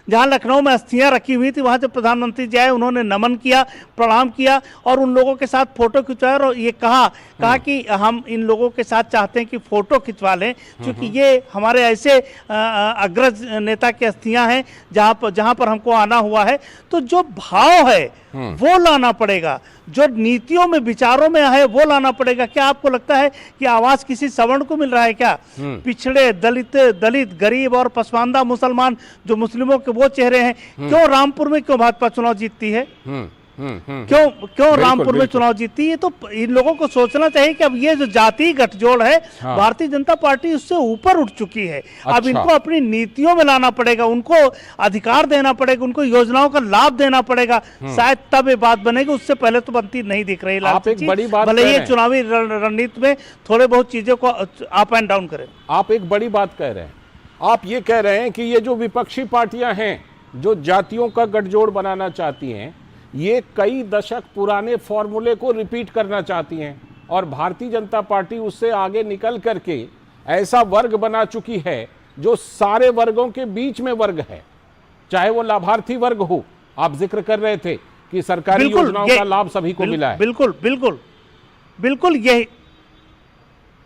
जहां लखनऊ में अस्थियां रखी हुई थी वहां जब प्रधानमंत्री जी आए उन्होंने नमन किया, प्रणाम किया और उन लोगों के साथ फोटो खिंचवाया और ये कहा कि हम इन लोगों के साथ चाहते हैं कि फोटो खिंचवा लें, क्योंकि ये हमारे ऐसे अग्रज नेता की अस्थियां हैं जहां पर हमको आना हुआ है। तो जो भाव है वो लाना पड़ेगा, जो नीतियों में विचारों में है वो लाना पड़ेगा। क्या आपको लगता है कि आवाज किसी सवर्ण को मिल रहा है क्या? पिछड़े, दलित, गरीब और पसमानदा मुसलमान जो मुस्लिमों के वो चेहरे हैं। क्यों रामपुर में क्यों भाजपा चुनाव जीतती है? क्यों रामपुर में चुनाव जीती है? तो इन लोगों को सोचना चाहिए कि अब ये जो जाति गठजोड़ है, भारतीय जनता पार्टी उससे ऊपर उठ चुकी है। अब इनको अपनी नीतियों में लाना पड़ेगा, उनको अधिकार देना पड़ेगा, उनको योजनाओं का लाभ देना पड़ेगा, शायद तब ये बात बनेगी। उससे पहले तो बनती नहीं दिख रही। भले ये चुनावी रणनीति में थोड़े बहुत चीजों को अप एंड डाउन करें। आप एक बड़ी बात कह रहे हैं, आप ये कह रहे हैं कि ये जो विपक्षी पार्टियां हैं जो जातियों का गठजोड़ बनाना चाहती हैं, ये कई दशक पुराने फॉर्मूले को रिपीट करना चाहती हैं और भारतीय जनता पार्टी उससे आगे निकल करके ऐसा वर्ग बना चुकी है जो सारे वर्गों के बीच में वर्ग है, चाहे वो लाभार्थी वर्ग हो। आप जिक्र कर रहे थे कि सरकारी योजनाओं का लाभ सभी को मिला है। बिल्कुल बिल्कुल बिल्कुल यही,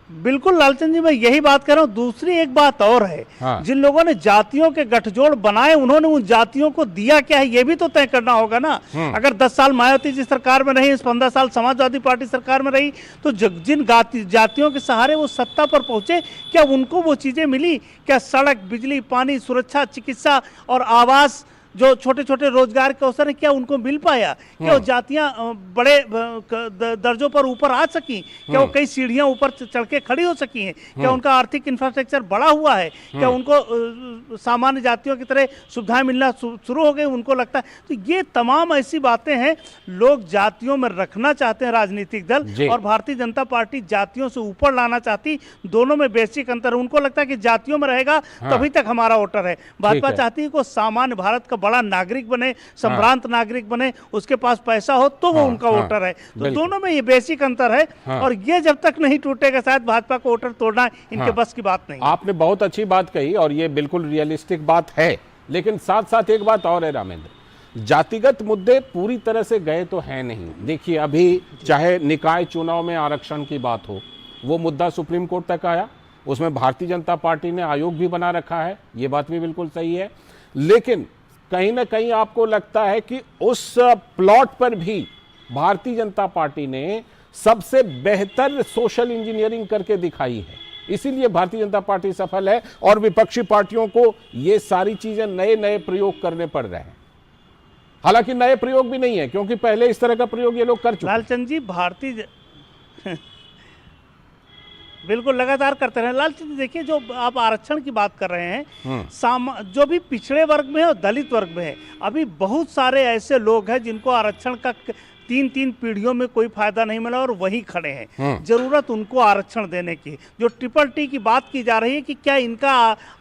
बिल्कुल लालचंद जी, मैं यही बात कर रहा हूं। दूसरी एक बात और है, हाँ। जिन लोगों ने जातियों के गठजोड़ बनाए, उन्होंने उन जातियों को दिया क्या है, ये भी तो तय करना होगा ना। अगर 10 साल मायावती जी सरकार में रही, 15 साल समाजवादी पार्टी सरकार में रही, तो जिन जातियों के सहारे वो सत्ता पर पहुंचे, क्या उनको वो चीजें मिली? क्या सड़क, बिजली, पानी, सुरक्षा, चिकित्सा और आवास, जो छोटे छोटे रोजगार के अवसर है, क्या उनको मिल पाया? क्या वो जातियां बड़े दर्जों पर ऊपर आ सकी? क्या वो कई सीढ़ियां ऊपर चढ़ के खड़ी हो सकी हैं? क्या उनका आर्थिक इंफ्रास्ट्रक्चर बड़ा हुआ है? क्या उनको सामान्य जातियों की तरह सुविधाएं मिलना शुरू हो गई? उनको लगता है तो ये तमाम ऐसी बातें हैं। लोग जातियों में रखना चाहते हैं राजनीतिक दल, और भारतीय जनता पार्टी जातियों से ऊपर लाना चाहती। दोनों में बेसिक अंतर है। उनको लगता है कि जातियों में रहेगा तभी तक हमारा वोटर है। भाजपा चाहती है कि सामान्य भारत का बड़ा नागरिक बने, संभ्रांत नागरिक बने, उसके पास पैसा हो तो वो उनका वोटर है। तो दोनों में ये बेसिक अंतर है, और ये जब तक नहीं टूटेगा शायद भाजपा को वोटर तोड़ना इनके बस की बात नहीं। आपने बहुत अच्छी बात कही और ये बिल्कुल रियलिस्टिक बात है, लेकिन साथ साथ एक बात और है रामेंद्र, जातिगत मुद्दे पूरी तरह से गए तो हैं नहीं। देखिए, अभी चाहे निकाय चुनाव में आरक्षण की बात हो, वो मुद्दा सुप्रीम कोर्ट तक आया, उसमें भारतीय जनता पार्टी ने आयोग भी बना रखा है, ये बात भी बिल्कुल सही है। लेकिन कहीं ना कहीं आपको लगता है कि उस प्लॉट पर भी भारतीय जनता पार्टी ने सबसे बेहतर सोशल इंजीनियरिंग करके दिखाई है, इसीलिए भारतीय जनता पार्टी सफल है और विपक्षी पार्टियों को ये सारी चीजें नए नए प्रयोग करने पड़ रहे हैं। हालांकि नए प्रयोग भी नहीं है, क्योंकि पहले इस तरह का प्रयोग ये लोग कर चुके हैं। लालचंद जी, भारतीय बिल्कुल लगातार करते रहे। लालचंद, देखिए, जो आप आरक्षण की बात कर रहे हैं, जो भी पिछड़े वर्ग में है और दलित वर्ग में है, अभी बहुत सारे ऐसे लोग हैं जिनको आरक्षण का 3-3 पीढ़ियों में कोई फायदा नहीं मिला और वही खड़े हैं। जरूरत उनको आरक्षण देने की। जो ट्रिपल टी की बात की जा रही है कि क्या इनका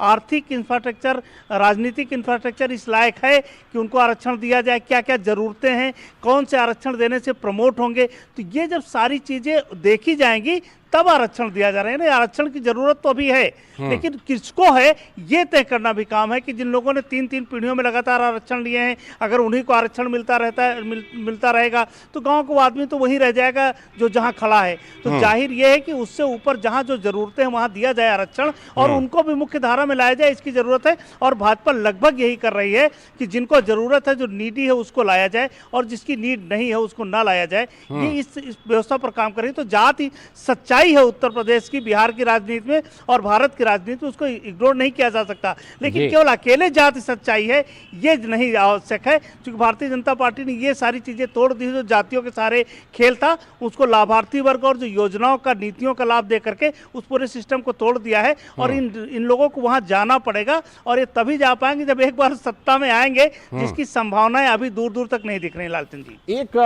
आर्थिक इंफ्रास्ट्रक्चर, राजनीतिक इंफ्रास्ट्रक्चर इस लायक है कि उनको आरक्षण दिया जाए? क्या क्या जरूरतें हैं? कौन से आरक्षण देने से प्रमोट होंगे? तो ये जब सारी चीजें देखी जाएंगी तब आरक्षण दिया जा रहा है। आरक्षण की जरूरत तो अभी है, लेकिन किसको है ये तय करना भी काम है कि जिन लोगों ने 3-3 पीढ़ियों में लगातार आरक्षण लिए हैं, अगर उन्हीं को आरक्षण मिलता रहेगा तो गांव को आदमी तो वही रह जाएगा जो जहां खड़ा है। तो जाहिर यह है कि उससे ऊपर जहां जो जरूरतें हैं वहां दिया जाए आरक्षण, और उनको भी मुख्य धारा में लाया जाए, इसकी जरूरत है। और भाजपा लगभग यही कर रही है कि जिनको जरूरत है, जो नीडी है, उसको लाया जाए, और जिसकी नीड नहीं है उसको ना लाया जाए। ये इस व्यवस्था पर काम कर रही है। तो जाति सच्चाई है उत्तर प्रदेश की, बिहार की राजनीति में और भारत की राजनीति में, उसको इग्नोर नहीं किया जा सकता। लेकिन केवल अकेले जाति सच्चाई है ये नहीं आवश्यक है, क्योंकि भारतीय जनता पार्टी ने ये सारी चीजें तोड़ दी। जो जातियों के सारे खेल था उसको लाभार्थी वर्ग और जो योजनाओं का, नीतियों का लाभ दे करके उस पूरे सिस्टम को तोड़ दिया है। और इन लोगों को वहां जाना पड़ेगा, और ये तभी जा पाएंगे जब एक बार सत्ता में आएंगे, जिसकी संभावनाएं अभी दूर दूर तक नहीं दिख रही। लालचंद जी, एक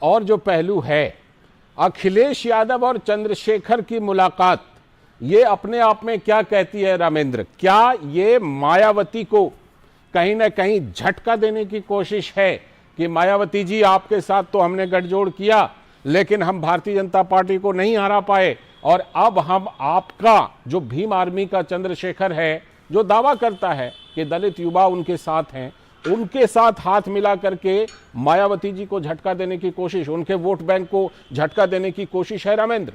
और जो पहलू है, अखिलेश यादव और चंद्रशेखर की मुलाकात, ये अपने आप में क्या कहती है रामेंद्र? क्या ये मायावती को कहीं ना कहीं झटका देने की कोशिश है कि मायावती जी, आपके साथ तो हमने गठजोड़ किया, लेकिन हम भारतीय जनता पार्टी को नहीं हरा पाए, और अब हम आपका जो भीम आर्मी का चंद्रशेखर है, जो दावा करता है कि दलित युवा उनके साथ हैं, उनके साथ हाथ मिला करके मायावती जी को झटका देने की कोशिश, उनके वोट बैंक को झटका देने की कोशिश है रामेंद्र?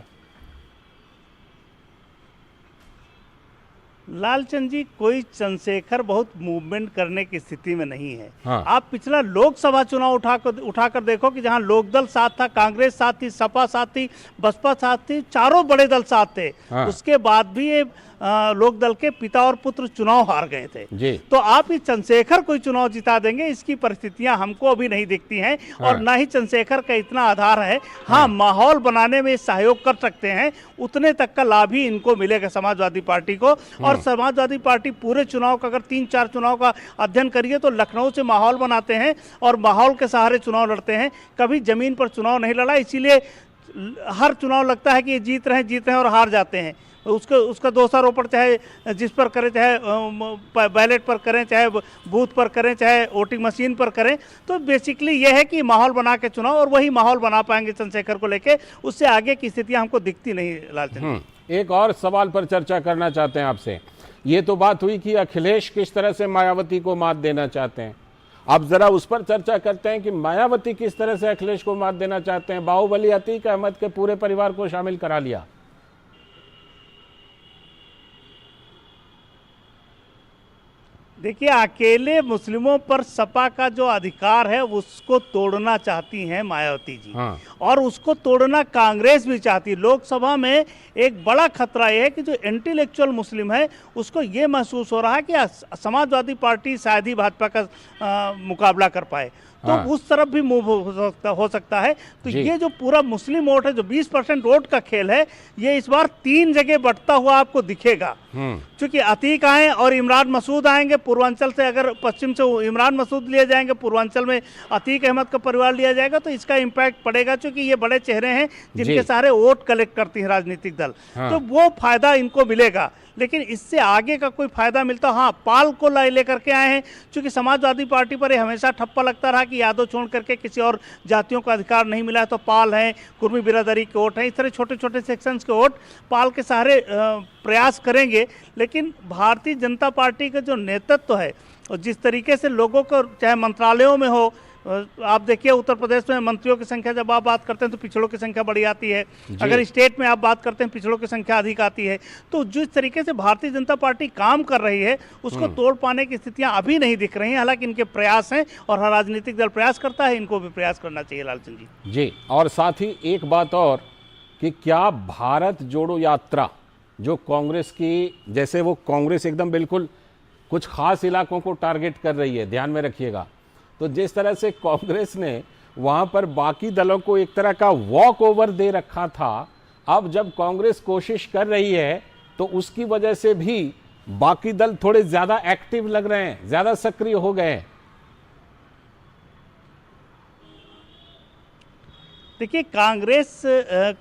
लालचंद जी, कोई चंद्रशेखर बहुत मूवमेंट करने की स्थिति में नहीं है। आप पिछला लोकसभा चुनाव उठाकर देखो कि जहां लोकदल साथ था, कांग्रेस साथ थी, सपा साथ थी, बसपा साथ थी, चारों बड़े दल साथ थे। उसके बाद भी ये लोकदल के पिता और पुत्र चुनाव हार गए थे। तो आप इस चंद्रशेखर कोई चुनाव जिता देंगे, इसकी परिस्थितियां हमको अभी नहीं दिखती हैं, और ना ही चंद्रशेखर का इतना आधार है। हाँ, माहौल बनाने में सहयोग कर सकते हैं, उतने तक का लाभ ही इनको मिलेगा समाजवादी पार्टी को। और समाजवादी पार्टी पूरे चुनाव का, अगर 3-4 चुनाव का अध्ययन करिए तो लखनऊ से माहौल बनाते हैं और माहौल के सहारे चुनाव लड़ते हैं, कभी जमीन पर चुनाव नहीं लड़ा। इसीलिए हर चुनाव लगता है कि ये जीत रहे हैं और हार जाते हैं। उसका दोषारोपण चाहे जिस पर करें, चाहे बैलेट पर करें, चाहे बूथ पर करें, चाहे वोटिंग मशीन पर करें, तो बेसिकली ये है कि माहौल बना के चुनाव, और वही माहौल बना पाएंगे चंद्रशेखर को लेके, उससे आगे की स्थितियां हमको दिखती नहीं लालचंद। एक और सवाल पर चर्चा करना चाहते हैं आपसे। ये तो बात हुई कि अखिलेश किस तरह से मायावती को मात देना चाहते हैं, अब जरा उस पर चर्चा करते हैं कि मायावती किस तरह से अखिलेश को मात देना चाहते हैं। बाहुबली अतीक अहमद के पूरे परिवार को शामिल करा लिया। देखिए, अकेले मुस्लिमों पर सपा का जो अधिकार है उसको तोड़ना चाहती हैं मायावती जी। और उसको तोड़ना कांग्रेस भी चाहती है। लोकसभा में एक बड़ा खतरा यह है कि जो इंटेलेक्चुअल मुस्लिम है उसको ये महसूस हो रहा है कि समाजवादी पार्टी शायद ही भाजपा का मुकाबला कर पाए, तो उस तरफ भी मूव हो सकता है। तो ये जो पूरा मुस्लिम वोट है, जो 20% वोट का खेल है, ये इस बार 3 जगह बंटता हुआ आपको दिखेगा। क्योंकि अतीक आए और इमरान मसूद आएंगे पूर्वांचल से, अगर पश्चिम से इमरान मसूद लिए जाएंगे, पूर्वांचल में अतीक अहमद का परिवार लिया जाएगा, तो इसका इम्पैक्ट पड़ेगा। क्योंकि ये बड़े चेहरे हैं जिनके सारे वोट कलेक्ट करती हैं राजनीतिक दल, तो वो फायदा इनको मिलेगा। लेकिन इससे आगे का कोई फायदा मिलता, हाँ, पाल को लेकर के आए हैं, क्योंकि समाजवादी पार्टी पर हमेशा ठप्पा लगता रहा कि यादव छोड़ करके किसी और जातियों का अधिकार नहीं मिला है, तो पाल हैं, कुर्मी बिरादरी के वोट हैं, इस तरह छोटे छोटे सेक्शंस के वोट पाल के सहारे प्रयास करेंगे। लेकिन भारतीय जनता पार्टी का जो नेतृत्व है और जिस तरीके से लोगों को, चाहे मंत्रालयों में हो, आप देखिए उत्तर प्रदेश में मंत्रियों की संख्या जब आप बात करते हैं तो पिछड़ों की संख्या बड़ी आती है, अगर स्टेट में आप बात करते हैं पिछड़ों की संख्या अधिक आती है। तो जिस तरीके से भारतीय जनता पार्टी काम कर रही है उसको तोड़ पाने की स्थितियां अभी नहीं दिख रही हैं। हालांकि इनके प्रयास हैं और हर राजनीतिक दल प्रयास करता है, इनको भी प्रयास करना चाहिए लालचंद जी। और साथ ही एक बात और कि क्या भारत जोड़ो यात्रा जो कांग्रेस की, जैसे वो कांग्रेस एकदम बिल्कुल कुछ खास इलाकों को टारगेट कर रही है, ध्यान में रखिएगा, तो जिस तरह से कांग्रेस ने वहां पर बाकी दलों को एक तरह का वॉक ओवर दे रखा था, अब जब कांग्रेस कोशिश कर रही है तो उसकी वजह से भी बाकी दल थोड़े ज्यादा एक्टिव लग रहे हैं, ज्यादा सक्रिय हो गए हैं। देखिए, कांग्रेस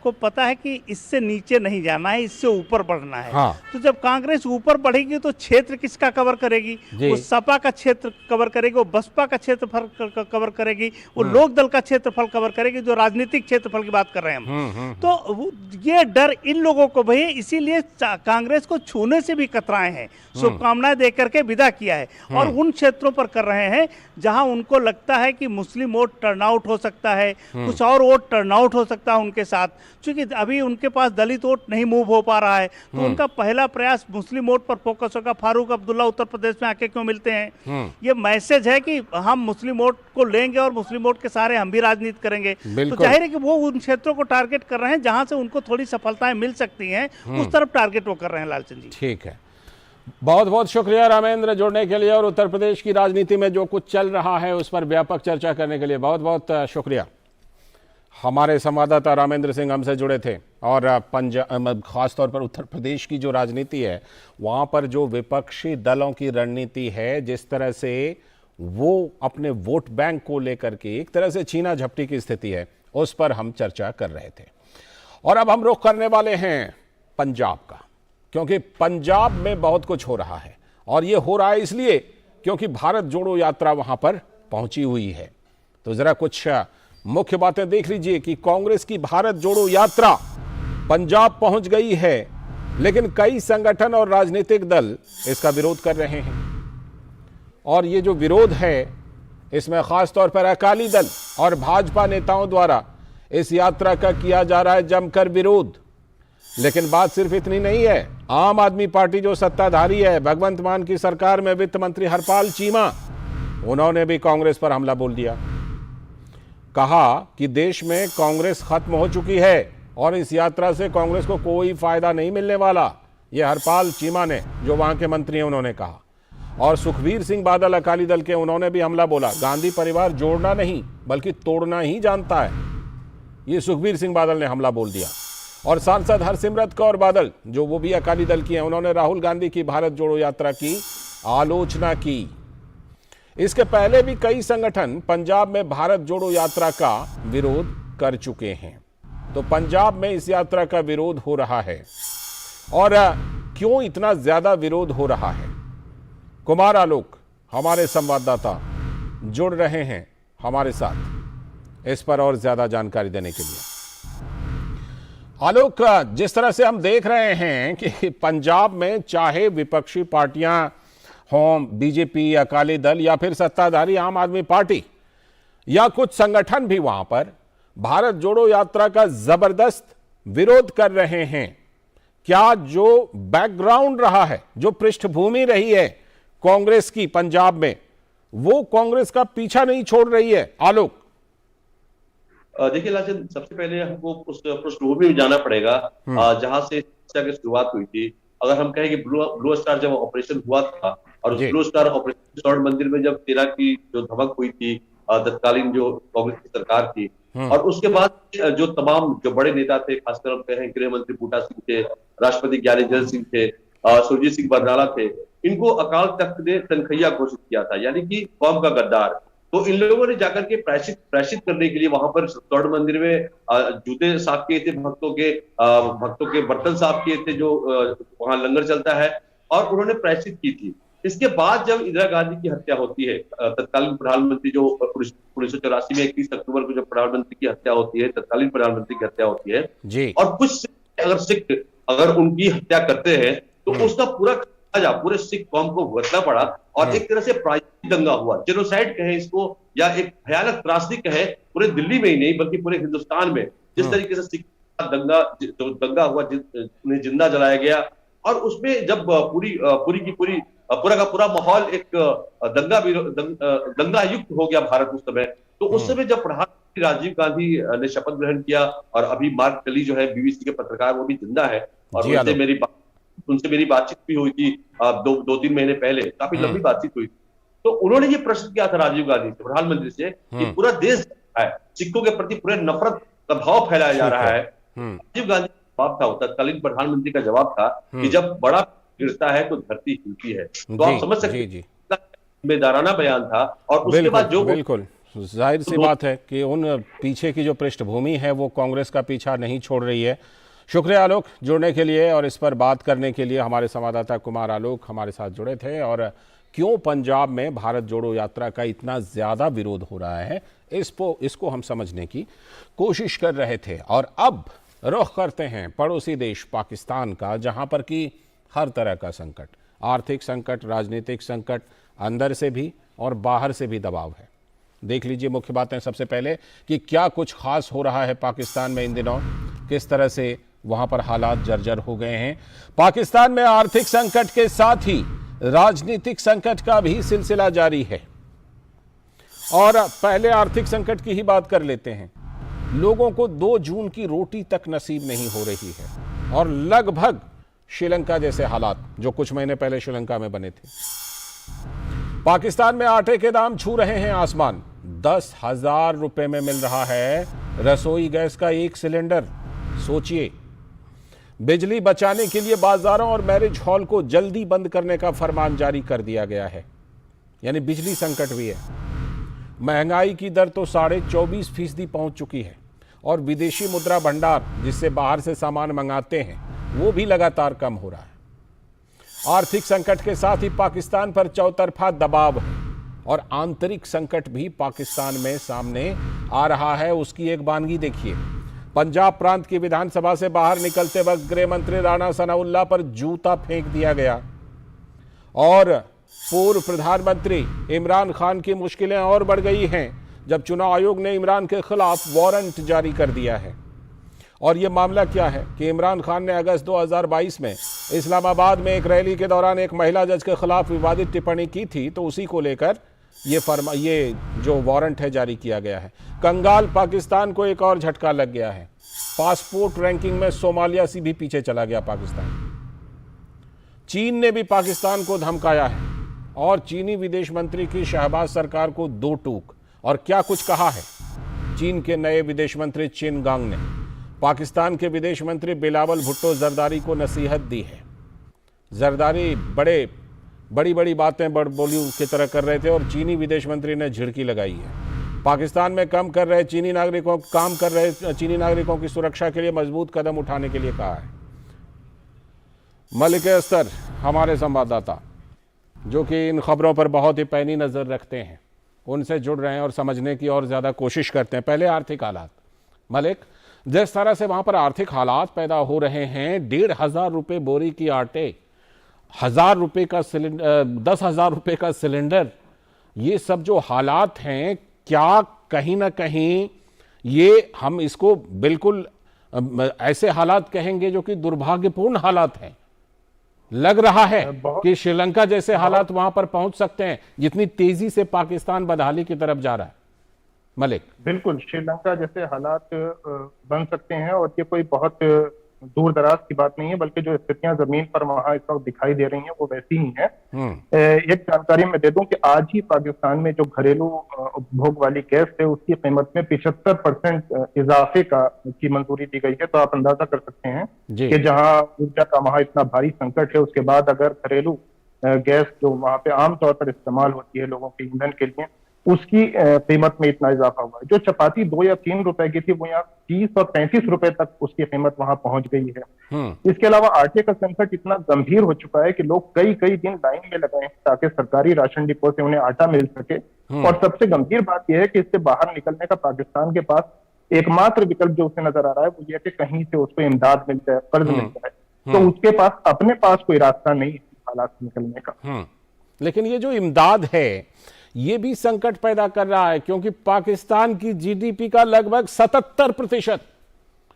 को पता है कि इससे नीचे नहीं जाना है, इससे ऊपर बढ़ना है। तो जब कांग्रेस ऊपर बढ़ेगी तो क्षेत्र किसका कवर करेगी? वो सपा का क्षेत्र कवर करेगी, वो बसपा का क्षेत्रफल कवर करेगी, वो लोक दल का क्षेत्रफल कवर करेगी, जो राजनीतिक क्षेत्रफल की बात कर रहे हैं हम। तो ये डर इन लोगों को भी है, इसीलिए कांग्रेस को छूने से भी कतराए हैं, शुभकामनाएं देकर के विदा किया है। और उन क्षेत्रों पर कर रहे हैं जहां उनको लगता है कि मुस्लिम वोट टर्नआउट हो सकता है, कुछ और वोट टर्नआउट हो सकता है उनके साथ, क्योंकि अभी उनके पास दलित वोट नहीं मूव हो पा रहा है। तो उनका पहला प्रयास मुस्लिम वोट पर फोकस होगा। फारूक अब्दुल्ला उत्तर प्रदेश में आके क्यों मिलते हैं? ये मैसेज है कि हम मुस्लिम वोट को लेंगे और मुस्लिम वोट के सहारे हम भी राजनीति करेंगे। तो जाहिर है कि वो उन क्षेत्रों को टारगेट कर रहे हैं जहां से उनको थोड़ी सफलताएं मिल सकती हैं, उस तरफ टारगेट वो कर रहे हैं लालचंद जी। ठीक है, बहुत बहुत शुक्रिया रामेंद्र जुड़ने के लिए, और उत्तर प्रदेश की राजनीति में जो कुछ चल रहा है उस पर व्यापक चर्चा करने के लिए बहुत बहुत शुक्रिया। हमारे संवाददाता रामेंद्र सिंह हमसे जुड़े थे, और पंजाब, खासतौर पर उत्तर प्रदेश की जो राजनीति है वहाँ पर जो विपक्षी दलों की रणनीति है, जिस तरह से वो अपने वोट बैंक को लेकर के एक तरह से छीना झपटी की स्थिति है, उस पर हम चर्चा कर रहे थे। और अब हम रुख करने वाले हैं पंजाब का, क्योंकि पंजाब में बहुत कुछ हो रहा है, और ये हो रहा है इसलिए क्योंकि भारत जोड़ो यात्रा वहाँ पर पहुँची हुई है। तो ज़रा कुछ मुख्य बातें देख लीजिए कि कांग्रेस की भारत जोड़ो यात्रा पंजाब पहुंच गई है, लेकिन कई संगठन और राजनीतिक दल इसका विरोध कर रहे हैं। और ये जो विरोध है इसमें खासतौर पर अकाली दल और भाजपा नेताओं द्वारा इस यात्रा का किया जा रहा है जमकर विरोध। लेकिन बात सिर्फ इतनी नहीं है, आम आदमी पार्टी जो सत्ताधारी है, भगवंत मान की सरकार में वित्त मंत्री हरपाल चीमा, उन्होंने भी कांग्रेस पर हमला बोल दिया। कहा कि देश में कांग्रेस खत्म हो चुकी है और इस यात्रा से कांग्रेस को कोई फायदा नहीं मिलने वाला। ये हरपाल चीमा ने, जो वहां के मंत्री हैं, उन्होंने कहा। और सुखबीर सिंह बादल अकाली दल के, उन्होंने भी हमला बोला। गांधी परिवार जोड़ना नहीं बल्कि तोड़ना ही जानता है, ये सुखबीर सिंह बादल ने हमला बोल दिया। और सांसद हरसिमरत कौर बादल, जो वो भी अकाली दल की हैं, उन्होंने राहुल गांधी की भारत जोड़ो यात्रा की आलोचना की। इसके पहले भी कई संगठन पंजाब में भारत जोड़ो यात्रा का विरोध कर चुके हैं। तो तो पंजाब में इस यात्रा का विरोध हो रहा है। और क्यों इतना ज्यादा विरोध हो रहा है, कुमार आलोक हमारे संवाददाता जुड़ रहे हैं हमारे साथ इस पर और ज्यादा जानकारी देने के लिए। आलोक, जिस तरह से हम देख रहे हैं कि पंजाब में चाहे विपक्षी पार्टियां हों, बीजेपी, अकाली दल या फिर सत्ताधारी आम आदमी पार्टी या कुछ संगठन भी वहां पर भारत जोड़ो यात्रा का जबरदस्त विरोध कर रहे हैं। क्या जो बैकग्राउंड रहा है, जो पृष्ठभूमि रही है कांग्रेस की पंजाब में, वो कांग्रेस का पीछा नहीं छोड़ रही है? आलोक, देखिए लालचंद, सबसे पहले हमको उस पृष्ठभूमि में जाना पड़ेगा जहां से समस्या की शुरुआत हुई थी। अगर हम कहें कि ब्लू स्टार जब ऑपरेशन हुआ था और उस ब्लू स्टार ऑपरेशन स्वर्ण मंदिर में जब 13 की जो धमक हुई थी तत्कालीन जो कांग्रेस की सरकार थी, और उसके बाद जो तमाम जो बड़े नेता थे, खासकर हम कहें गृह मंत्री बूटा सिंह थे, राष्ट्रपति ज्ञानेंद्र सिंह थे, सुरजीत सिंह बरनाला थे, इनको अकाल तख्त ने तनखैया घोषित किया था, यानी कि कौम का गद्दार। तो इन लोगों ने जाकर के प्रायश्चित करने के लिए वहां पर स्वर्ण मंदिर में जूते साफ किए थे, भक्तों के बर्तन साफ किए थे, जो वहां लंगर चलता है, और उन्होंने प्रायश्चित की थी। इसके बाद जब इंदिरा गांधी की हत्या होती है, तत्कालीन प्रधानमंत्री जो 1984 में 31 अक्टूबर को जब प्रधानमंत्री की हत्या होती है, तत्कालीन प्रधानमंत्री की हत्या होती है जी। और कुछ सिख अगर उनकी हत्या करते हैं तो उसका पूरे सिख कौम को भुगतना पड़ा, और एक तरह से प्रायश्चित दंगा हुआ, जेनोसाइड कहे इसको या एक भयानक त्रासदी कहे, पूरे दिल्ली में ही नहीं बल्कि पूरे हिंदुस्तान में जिस तरीके से सिख दंगा हुआ, उन्हें जिंदा जलाया गया, और उसमें जब पूरा का पूरा माहौल एक दंगा युक्त हो गया भारत उस समय, तो उस समय जब प्रधानमंत्री राजीव गांधी ने शपथ ग्रहण किया, और अभी मार्क टली जो है बीबीसी के पत्रकार, वो भी जिंदा है, और उनसे मेरी बातचीत भी हुई थी 2-3 महीने पहले, काफी लंबी बातचीत हुई। तो उन्होंने ये प्रश्न किया था राजीव गांधी से, प्रधानमंत्री से, कि पूरा देश है सिखों के प्रति पूरे नफरत का भाव फैलाया जा रहा है। राजीव गांधी का जवाब था, तत्कालीन प्रधानमंत्री का जवाब था कि जब बड़ा गिरता है तो धरती हिलती है। तो आप समझ सकते हैं जिम्मेदाराना बयान था। और उसके बाद जो बिल्कुल जाहिर सी बात है कि उन पीछे की जो पृष्ठभूमि है वो कांग्रेस का पीछा नहीं छोड़ रही है। शुक्रिया आलोक जुड़ने के लिए और इस पर बात करने के लिए। हमारे संवाददाता कुमार आलोक हमारे साथ जुड़े थे, और क्यों पंजाब में भारत जोड़ो यात्रा का इतना ज़्यादा विरोध हो रहा है इसको हम समझने की कोशिश कर रहे थे। और अब रुख करते हैं पड़ोसी देश पाकिस्तान का, जहां पर कि हर तरह का संकट, आर्थिक संकट, राजनीतिक संकट, अंदर से भी और बाहर से भी दबाव है। देख लीजिए मुख्य बातें सबसे पहले कि क्या कुछ खास हो रहा है पाकिस्तान में इन दिनों, किस तरह से वहां पर हालात जर्जर हो गए हैं। पाकिस्तान में आर्थिक संकट के साथ ही राजनीतिक संकट का भी सिलसिला जारी है। और पहले आर्थिक संकट की ही बात कर लेते हैं। लोगों को 2 जून की रोटी तक नसीब नहीं हो रही है, और लगभग श्रीलंका जैसे हालात जो कुछ महीने पहले श्रीलंका में बने थे। पाकिस्तान में आटे के दाम छू रहे हैं आसमान। 10,000 रुपए में मिल रहा है रसोई गैस का 1 सिलेंडर। सोचिए, बिजली बचाने के लिए बाजारों और मैरिज हॉल को जल्दी बंद करने का फरमान जारी कर दिया गया है, यानी बिजली संकट भी है। महंगाई की दर तो 24.5% पहुंच चुकी है, और विदेशी मुद्रा भंडार जिससे बाहर से सामान मंगाते हैं वो भी लगातार कम हो रहा है। आर्थिक संकट के साथ ही पाकिस्तान पर चौतरफा दबाव है, और आंतरिक संकट भी पाकिस्तान में सामने आ रहा है। उसकी एक बानगी देखिए। पंजाब प्रांत की विधानसभा से बाहर निकलते वक्त गृह मंत्री राणा सनाउल्लाह पर जूता फेंक दिया गया, और पूर्व प्रधानमंत्री इमरान खान की मुश्किलें और बढ़ गई हैं जब चुनाव आयोग ने इमरान के खिलाफ वारंट जारी कर दिया है। और यह मामला क्या है कि इमरान खान ने अगस्त 2022 में इस्लामाबाद में एक रैली के दौरान एक महिला जज के खिलाफ विवादित टिप्पणी की थी, तो उसी को लेकर ये जो वारंट है जारी किया गया है। कंगाल पाकिस्तान को एक और झटका लग गया है। पासपोर्ट रैंकिंग में सोमालिया से भी पीछे चला गया पाकिस्तान। चीन ने भी पाकिस्तान को धमकाया है, और चीनी विदेश मंत्री की शहबाज सरकार को 2 टूक। और क्या कुछ कहा है चीन के नए विदेश मंत्री चिन गांग ने। पाकिस्तान के विदेश मंत्री बिलावल भुट्टो जरदारी को नसीहत दी है। जरदारी बड़ी बड़ी बातें बड़बोली की तरह कर रहे थे, और चीनी विदेश मंत्री ने झिड़की लगाई है। पाकिस्तान में काम कर रहे चीनी नागरिकों की सुरक्षा के लिए मजबूत कदम उठाने के लिए कहा है। मलिक अस्तर हमारे संवाददाता, जो कि इन खबरों पर बहुत ही पैनी नज़र रखते हैं, उनसे जुड़ रहे हैं और समझने की और ज़्यादा कोशिश करते हैं। पहले आर्थिक हालात, मलिक, जिस तरह से वहाँ पर आर्थिक हालात पैदा हो रहे हैं, 1,500 रुपये बोरी की आटे, 1,000 रुपये का सिलेंडर, 10,000 रुपये का सिलेंडर, ये सब जो हालात हैं, क्या कहीं ना कहीं ये हम इसको बिल्कुल ऐसे हालात कहेंगे जो कि दुर्भाग्यपूर्ण हालात हैं? लग रहा है कि श्रीलंका जैसे हालात वहां पर पहुंच सकते हैं जितनी तेजी से पाकिस्तान बदहाली की तरफ जा रहा है। मलिक, बिल्कुल श्रीलंका जैसे हालात बन सकते हैं, और ये कोई बहुत दूर दराज की बात नहीं है, बल्कि जो स्थितियां जमीन पर वहां इस वक्त दिखाई दे रही हैं वो वैसी ही हैं। एक जानकारी मैं दे दूं कि आज ही पाकिस्तान में जो घरेलू उपभोग वाली गैस है उसकी कीमत में 75% इजाफे की मंजूरी दी गई है। तो आप अंदाजा कर सकते हैं कि जहां ऊर्जा का वहां इतना भारी संकट है, उसके बाद अगर घरेलू गैस जो वहां पे आमतौर पर इस्तेमाल होती है लोगों के ईंधन के लिए, उसकी कीमत में इतना इजाफा हुआ है। जो चपाती 2 या 3 रुपए की थी वो यहाँ 30 और 35 रुपए तक उसकी कीमत वहां पहुंच गई है। इसके अलावा आटे का संकट इतना गंभीर हो चुका है कि लोग कई दिन लाइन में लगे हैं ताकि सरकारी राशन डिपो से उन्हें आटा मिल सके। और सबसे गंभीर बात यह है कि इससे बाहर निकलने का पाकिस्तान के पास एकमात्र विकल्प जो उसे नजर आ रहा है वो यह कि कहीं से उसको इमदाद मिल जाए, कर्ज मिल जाए। तो उसके पास अपने पास कोई रास्ता नहीं है हालात से निकलने का। लेकिन ये जो इमदाद है ये भी संकट पैदा कर रहा है, क्योंकि पाकिस्तान की जीडीपी का लगभग 77%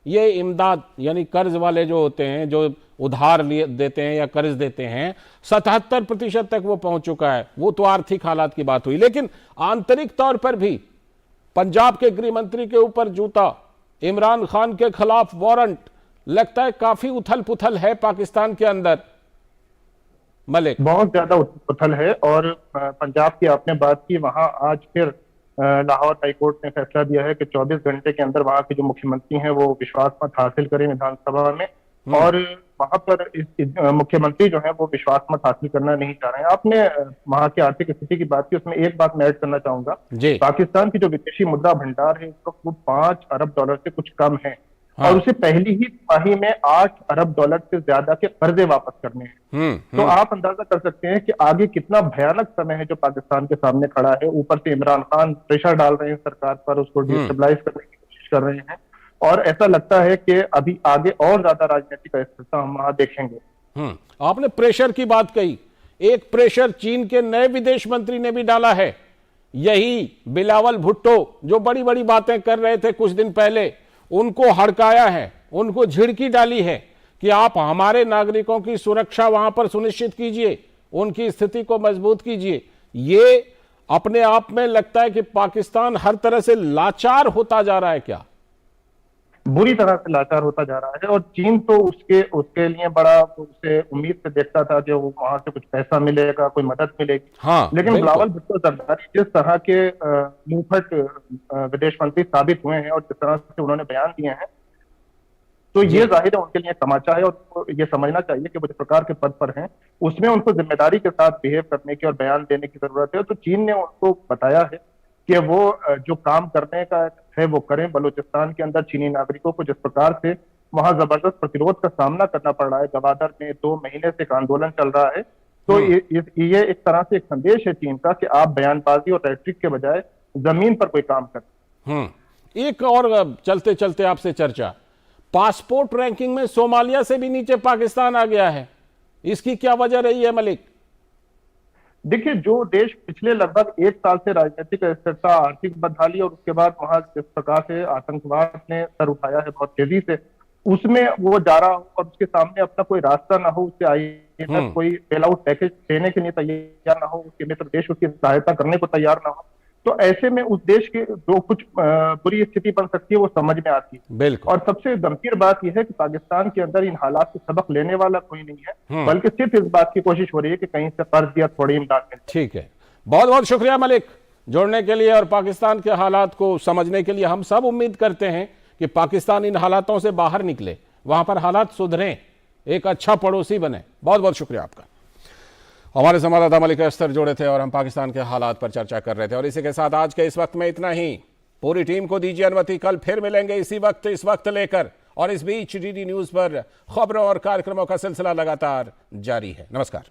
ये इमदाद यानी कर्ज वाले जो होते हैं, जो उधार लिए देते हैं या कर्ज देते हैं, 77% तक वो पहुंच चुका है। वो तो आर्थिक हालात की बात हुई, लेकिन आंतरिक तौर पर भी पंजाब के गृह मंत्री के ऊपर जूता, इमरान खान के खिलाफ वारंट, लगता है काफी उथल पुथल है पाकिस्तान के अंदर। मलिक, बहुत ज्यादा उथल है। और पंजाब की आपने बात की, वहां आज फिर लाहौर हाईकोर्ट ने फैसला दिया है कि 24 घंटे के अंदर वहां के जो मुख्यमंत्री हैं वो विश्वास मत हासिल करें विधानसभा में। और वहां पर मुख्यमंत्री जो है वो विश्वास मत हासिल करना नहीं चाह रहे हैं। आपने वहां की आर्थिक स्थिति की बात की, उसमें एक बात मैं ऐड करना चाहूंगा। पाकिस्तान की जो विदेशी मुद्रा भंडार है वो 5 अरब डॉलर से कुछ कम है। और उसे पहली ही तिमाही में 8 अरब डॉलर से ज्यादा के कर्जे वापस करने हैं। तो आप अंदाजा कर सकते हैं कि आगे कितना भयानक समय है जो पाकिस्तान के सामने खड़ा है। ऊपर से इमरान खान प्रेशर डाल रहे हैं सरकार पर, उसको डिस्टेबलाइज करने की कोशिश कर रहे हैं। और ऐसा लगता है कि अभी आगे और ज्यादा राजनीतिक अस्थिरता हम वहां देखेंगे। आपने प्रेशर की बात कही, एक प्रेशर चीन के नए विदेश मंत्री ने भी डाला है। यही बिलावल भुट्टो जो बड़ी बड़ी बातें कर रहे थे कुछ दिन पहले, उनको हड़काया है, उनको झिड़की डाली है कि आप हमारे नागरिकों की सुरक्षा वहां पर सुनिश्चित कीजिए, उनकी स्थिति को मजबूत कीजिए। ये अपने आप में लगता है कि पाकिस्तान हर तरह से लाचार होता जा रहा है क्या? बुरी तरह से लाचार होता जा रहा है। और चीन तो उसके लिए बड़ा उसे उम्मीद से देखता था कि वो वहां से कुछ पैसा मिलेगा, कोई मदद मिलेगी। लेकिन बिलावल भुट्टो जरदारी जिस तरह के मुंहफट विदेश मंत्री साबित हुए हैं और जिस तरह से उन्होंने बयान दिए हैं, तो ये जाहिर है उनके लिए तमाचा है। और ये समझना चाहिए कि वो जिस प्रकार के पद पर हैं उसमें उनको जिम्मेदारी के साथ बिहेव करने की और बयान देने की जरूरत है। तो चीन ने उनको बताया है कि वो जो काम करने का है वो करें। बलूचिस्तान के अंदर चीनी नागरिकों को जिस प्रकार से वहां जबरदस्त प्रतिरोध का सामना करना पड़ रहा है, गवादर में 2 महीने से एक आंदोलन चल रहा है, तो ये एक तरह से एक संदेश है चीन का कि आप बयानबाजी और रेटरिक के बजाय जमीन पर कोई काम करें। एक और चलते चलते आपसे चर्चा, पासपोर्ट रैंकिंग में सोमालिया से भी नीचे पाकिस्तान आ गया है, इसकी क्या वजह रही है मलिक? देखिए, जो देश पिछले लगभग 1 साल से राजनीतिक अस्थिरता, आर्थिक बदहाली और उसके बाद वहां जिस प्रकार से आतंकवाद ने सर उठाया है बहुत तेजी से, उसमें वो जा रहा हो और उसके सामने अपना कोई रास्ता ना हो, उससे IMF कोई बेल आउट पैकेज देने के लिए तैयार ना हो, उसके मित्र देश उसकी सहायता करने को तैयार ना हो, तो ऐसे में उस देश के जो कुछ बुरी स्थिति बन सकती है वो समझ में आती है। बिल्कुल। और सबसे गंभीर बात यह है कि पाकिस्तान के अंदर इन हालात से सबक लेने वाला कोई नहीं है, बल्कि सिर्फ इस बात की कोशिश हो रही है कि कहीं से कर्ज या थोड़ी इमदाद मिले। ठीक है, बहुत बहुत शुक्रिया मलिक जोड़ने के लिए और पाकिस्तान के हालात को समझने के लिए। हम सब उम्मीद करते हैं कि पाकिस्तान इन हालातों से बाहर निकले, वहां पर हालात सुधरें, एक अच्छा पड़ोसी बने। बहुत बहुत शुक्रिया आपका। हमारे संवाददाता मलिक अस्तर जुड़े थे और हम पाकिस्तान के हालात पर चर्चा कर रहे थे। और इसी के साथ आज के इस वक्त में इतना ही। पूरी टीम को दीजिए अनुमति, कल फिर मिलेंगे इसी वक्त इस वक्त लेकर। और इस बीच डीडी न्यूज पर खबरों और कार्यक्रमों का सिलसिला लगातार जारी है। नमस्कार।